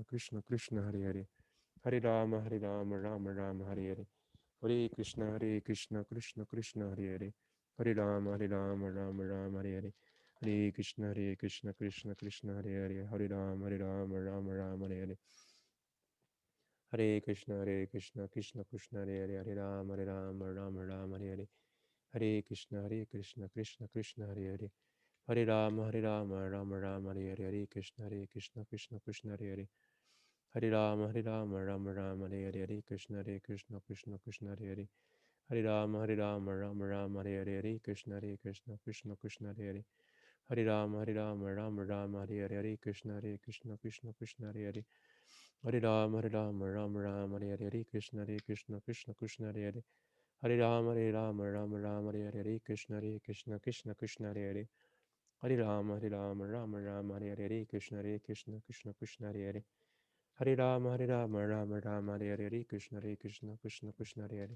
Krishna Krishna, Hare Hare. Hare Rama, Rama Rama, Hare Hare. Hare Krishna, Krishna Krishna, Hare Hare. Hare Rama, Rama Rama, Hare Hare. Hare Krishna, Krishna Krishna, Hare Hare. Hare Rama, Rama Rama, Hare Hare. Hare Krishna, Krishna Krishna, Hare Hare. Hare Rama, Rama Rama, Hare Hare. Hare Krishna, Hare Krishna, Krishna Krishna, Hare Hare. Hare Rama, Hare Rama, Rama Rama, Hare Hare, Hare Krishna, Hare Krishna, Krishna Krishna, Hare Hare. Hare Rama, Hare Rama, Rama Rama, Hare Hare, Hare Krishna, Hare Krishna, Krishna Krishna, Hare Hare. Hare Rama, Hare Rama, Rama Rama, Hare Hare, Hare Krishna, Hare Krishna, Krishna Krishna, Hare Hare. Hare Rama, Hare Rama, Rama Rama, Hare Hare, Hare Krishna, Hare Krishna, Krishna Krishna, Hare Hare. Hare Rama, Hare Rama, Rama Rama, Hare Hare, Hare Krishna, Hare Krishna, Krishna Krishna, Hare Hare. Hare Rama, Hare Rama, Rama Rama, Hare Hare, Hare Krishna, Hare Krishna, Krishna Krishna, Hare Hare. Hare Rama, Hare Rama, Rama Rama, Hare Hare, Hare Krishna, Hare Krishna, Krishna Krishna, Hare Hare.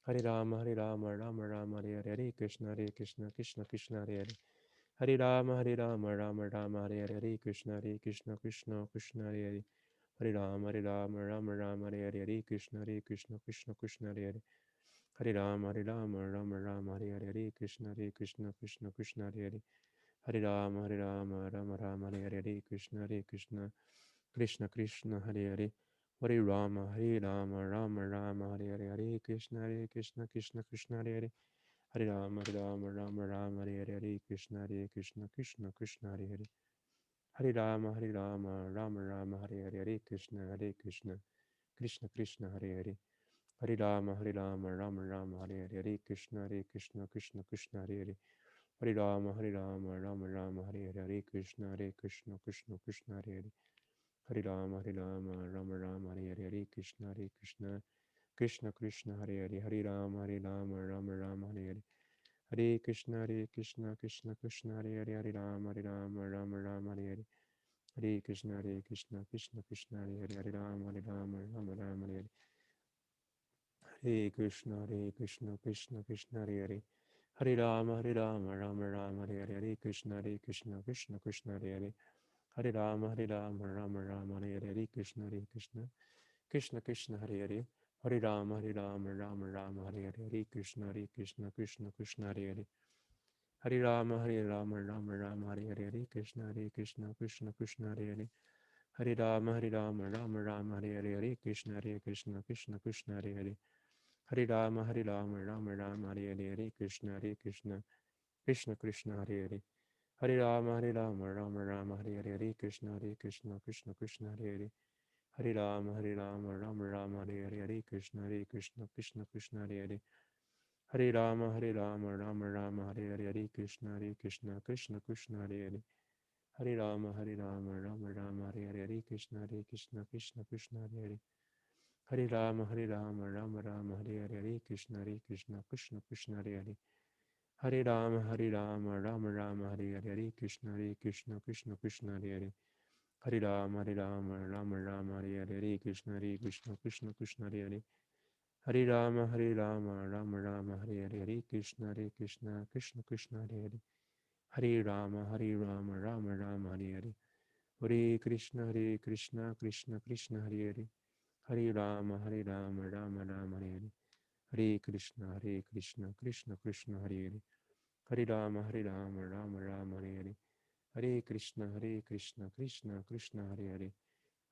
Hare Rama, Hare Rama, Rama Rama, Hare Hare, Hare Krishna, Hare Krishna, Krishna Krishna, Hare Hare. Hare Rama, Hare Rama, Rama Rama, Hare Hare, Hare Krishna, Hare Krishna, Krishna Krishna, Hare Hare. Hare Rama, Hare Rama, Rama Rama, Hare Hare, Hare Krishna, Hare Krishna, Krishna Krishna, Hare Hare. Hare Rama, Hare Rama, Rama Rama, Hare Hare, Hare Krishna, Hare Krishna, Krishna Krishna, Hare Hare. Hare Rama, Hare Rama, Rama Rama, Hare Hare, Hare Krishna, Hare Krishna, Krishna Krishna, Hare Hare. Hare Rama, Hare Rama, Rama Rama, Hare Hare, Hare Krishna, Hare Krishna, Krishna Krishna, Hare Hare. Hare Rama, Hare Rama, Rama Rama, Hare Hare, Hare Krishna, Hare Krishna, Krishna Krishna, Hare Hare. Hare Rama, Hare Rama, Rama Rama, Hare Hare, Hare Krishna, Hare Krishna, Krishna Krishna, Hare Hare. Hare Rama, Hare Rama, Rama Rama, Hare Hare, Hare Krishna, Hare Krishna, Krishna Krishna, Hare Hare. Hare Rama, Hare Rama, Rama Rama, Hare Hare, Hare Krishna, Hare Krishna, Krishna Krishna, Hare Hare. Hare Rama, Hare Rama, Rama Rama, Hare Hare, Hare Krishna, Hare Krishna, Krishna Krishna, Hare Hare. Hare Rama, Hare Rama, Rama Rama, Hare Hare, Hare Krishna, Hare Krishna, Krishna Krishna, Hare Hare. Hare Rama, Hare Rama, Rama Rama, Hare Hare. Hare Krishna, Hare Krishna, Krishna Krishna, Hare Hare, Hare Rama, Rama Rama, Hare Hare. Hare Krishna, Hare Krishna, Krishna Krishna, Hare Hare, Hare Rama, Rama Rama, Hare Hare. Hare Krishna, Hare Krishna, Krishna Krishna, Hare Hare. Hare Rama, Rama Rama, Hare Hare, Hare Krishna, Krishna Krishna, Hare Hare. Hare Rama, Rama Rama, Hare Hare, Hare Krishna, Krishna Krishna, Hare Hare. Hare Rama, Rama Rama, Hare Hare, Hare Krishna, Krishna Krishna, Hare Hare. Hare Rama, Rama Rama, Hare Hare, Hare Krishna, Krishna Krishna, Hare Hare. Hare Rama, Rama Rama, Hare Hare, Hare Krishna, Krishna Krishna, Hare Hare. Hare Rama, Rama Rama, Hare Hare, Hare Krishna, Krishna Krishna, Hare Hare. Hare Rama, Rama Rama, Hare Hare, Hare Krishna, Krishna Krishna, Hare Hare. Hare Rama, Rama Rama, Hare Hare, Hare Krishna, Krishna Krishna, Hare Hare. Hare Rama, Rama Rama, Hare Hare, Hare Krishna, Krishna Krishna, Hare Hare. Hare Rama, Rama Rama, Hare Hare, Hare Krishna, Krishna Krishna, Hare Hare. Hare Rama, Rama Rama, Hare Hare, Hare Krishna, Krishna Krishna, Hare Hare. Hare Rama, Rama Rama, Hare Hare, Hare Krishna, Krishna Krishna, Hare Hare. Hare Rama, Rama Rama, Hare Hare, Hare Krishna, Krishna Krishna, Hare Hare. Hare Rama, Rama Rama, Hare Hare, Hare Krishna, Krishna Krishna, Hare Hare. Hare Rama, Rama Rama, Hare Hare. Hare Krishna, Krishna Krishna, Hare Hare. Hare Rama, Rama Rama, Hare Hare. Hare Krishna, Krishna Krishna, Hare Hare. Hare Rama, Rama Rama, Hare Hare. Hare Krishna, Krishna Krishna, Hare Hare.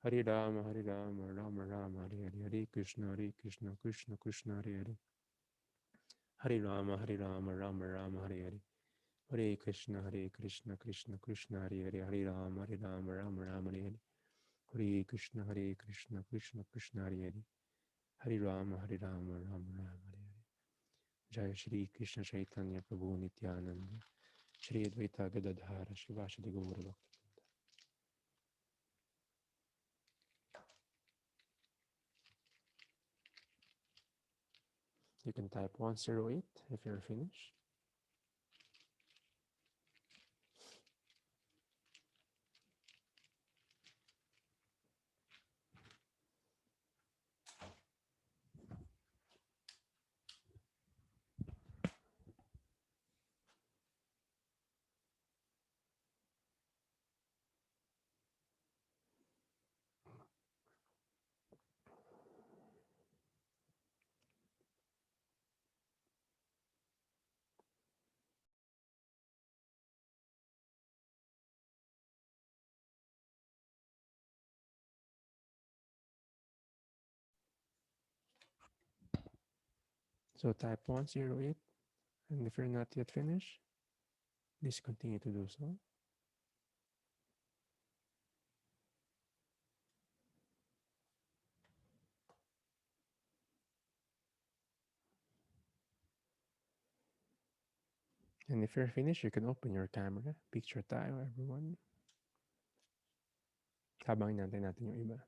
Hare Rama, Rama Rama, Hare Hare. Hare Krishna, Krishna Krishna, Hare Hare. Hare Rama, Rama Rama, Hare Hare. Hare Krishna, Krishna Krishna, Hare Hare. Hare Rama, Rama Rama, Hare Hare. Hare Krishna, Krishna Krishna, Hare Hare. Hare Rama, Rama Rama, Hare Hare. Jai Shri Krishna Chaitanya Prabhu Nityananda. Shri Advaita Gadadhara Shivashadi Gaura Bhakta. You can type 108 if you're finished. So type 108 And if you're not yet finished, please continue to do so. And if you're finished, you can open your camera. Picture tayo, everyone. Habang inantay natin yung iba.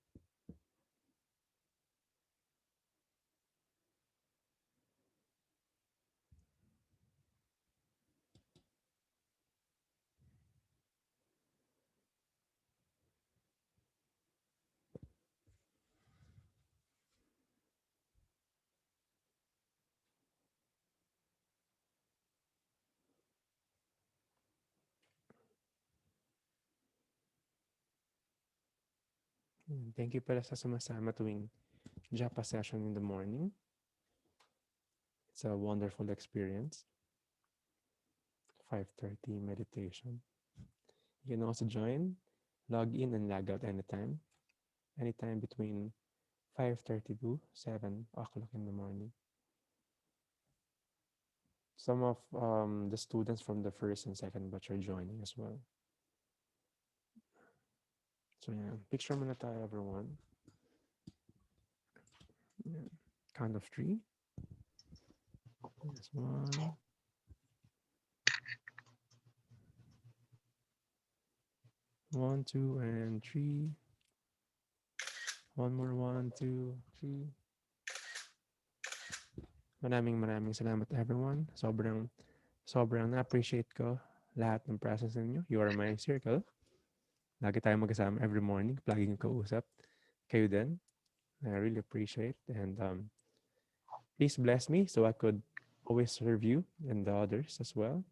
Thank you pala sa sumasama tuwing Japa session in the morning. It's a wonderful experience. 5:30 meditation. You can also join, log in and log out anytime between 5:30 to 7 o'clock in the morning. Some of the students from the first and second batch are joining as well. So yeah, picture muna tayo, everyone. Yeah. Count of three. There's one. One, two, and three. One more, one, two, three. Maraming salamat, everyone. Sobrang na-appreciate ko lahat ng presence ninyo. You are my circle. Lagi tayong magkasama every morning. Laging kausap. Kayo din. I really appreciate. And please bless me so I could always serve you and the others as well.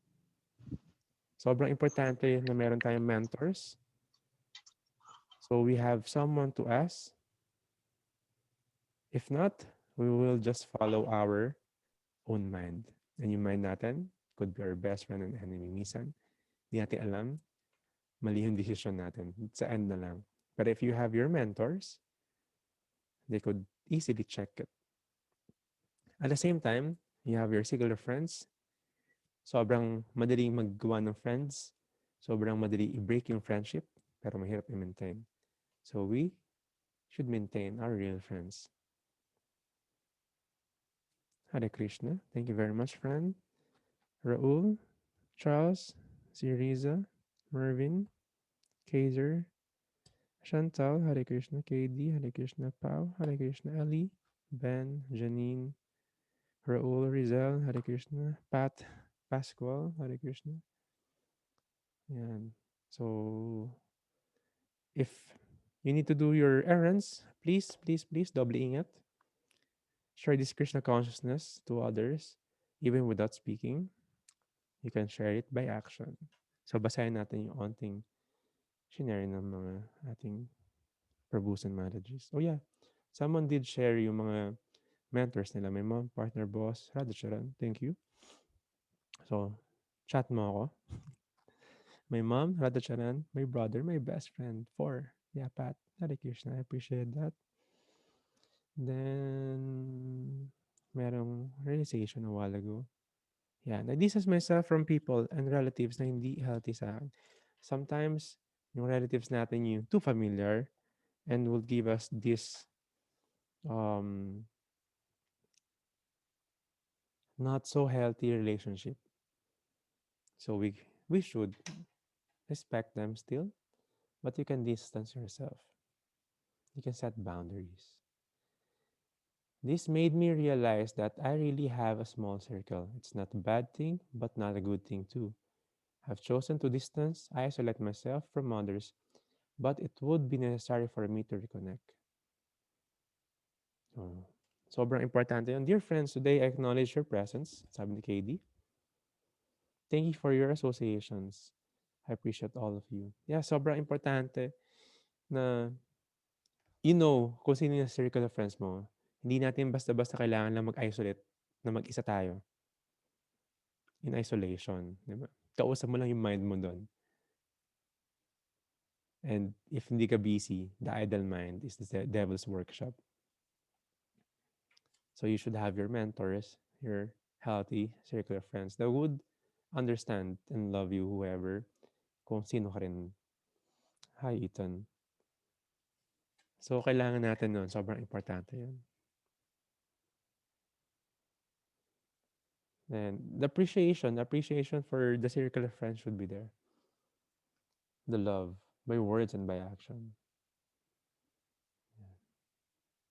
Sobrang importante na meron tayong mentors. So we have someone to ask. If not, we will just follow our own mind. And yung mind natin could be our best friend and enemy. Minsan, di natin alam, mali yung decision natin. Sa end na lang. But if you have your mentors, they could easily check it. At the same time, you have your circle of friends. Sobrang madaling maggawa ng friends. Sobrang madali i-break yung friendship, pero mahirap i-maintain. So we should maintain our real friends. Hare Krishna. Thank you very much, friend. Raul, Charles, Siriza, Mervin, Kaiser, Chantal, Hare Krishna, KD, Hare Krishna, Pau, Hare Krishna, Ali, Ben, Janine, Raul, Rizal, Hare Krishna, Pat, Pascual, Hare Krishna. Yan. So, if you need to do your errands, please, double ingat. Share this Krishna consciousness to others, even without speaking. You can share it by action. So, basahin natin yung onting shinare ng mga ating Prabhus and Mataji's. Oh yeah, someone did share yung mga mentors nila. My mom, partner, boss, Radhacharan. Thank you. So, chat mo ako. My mom, Radhacharan. My brother, my best friend. 4. Yeah, Pat. Hare Krishna. I appreciate that. Then, merong realization a while ago. Yeah, na-distance myself from people and relatives na hindi healthy sa akin. Sometimes, yung relatives natin yung too familiar and will give us this um, not so healthy relationship. So we should respect them still, but you can distance yourself. You can set boundaries. This made me realize that I really have a small circle. It's not a bad thing, but not a good thing too. I've chosen to isolate myself from others, but it would be necessary for me to reconnect. So, sobrang importante yun. Dear friends, today I acknowledge your presence, sabi ni KD. Thank you for your associations. I appreciate all of you. Yeah, sobrang importante na kung sino yung circle of friends mo. Hindi natin basta-basta kailangan lang mag-isolate na mag-isa tayo in isolation. Diba? Kausap mo lang yung mind mo doon. And if hindi ka busy, the idle mind is the devil's workshop. So you should have your mentors, your healthy circle of friends that would understand and love you, whoever, kung sino ka rin. Hi, Ethan. So, kailangan natin nun. Sobrang importante yun. And the appreciation for the circle of friends should be there. The love, by words and by action.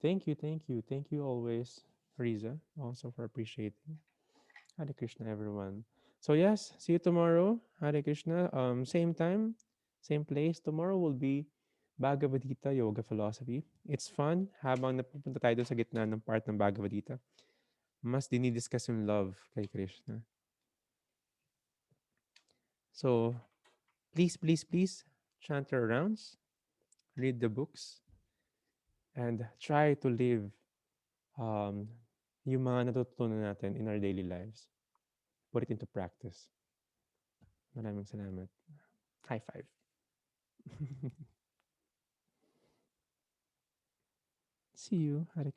Thank you, thank you. Thank you always, Riza, also for appreciating. Hare Krishna, everyone. So yes, see you tomorrow. Hare Krishna. Same time, same place. Tomorrow will be Bhagavad Gita Yoga Philosophy. It's fun habang napupunta tayo dun sa gitna ng part ng Bhagavad Gita. Mas dinidiscuss yung love kay Krishna. So please, please, please chant your rounds, read the books, and try to live um, yung mga natutunan natin in our daily lives. Put it into practice. Maraming salamat. High five. See you. Hare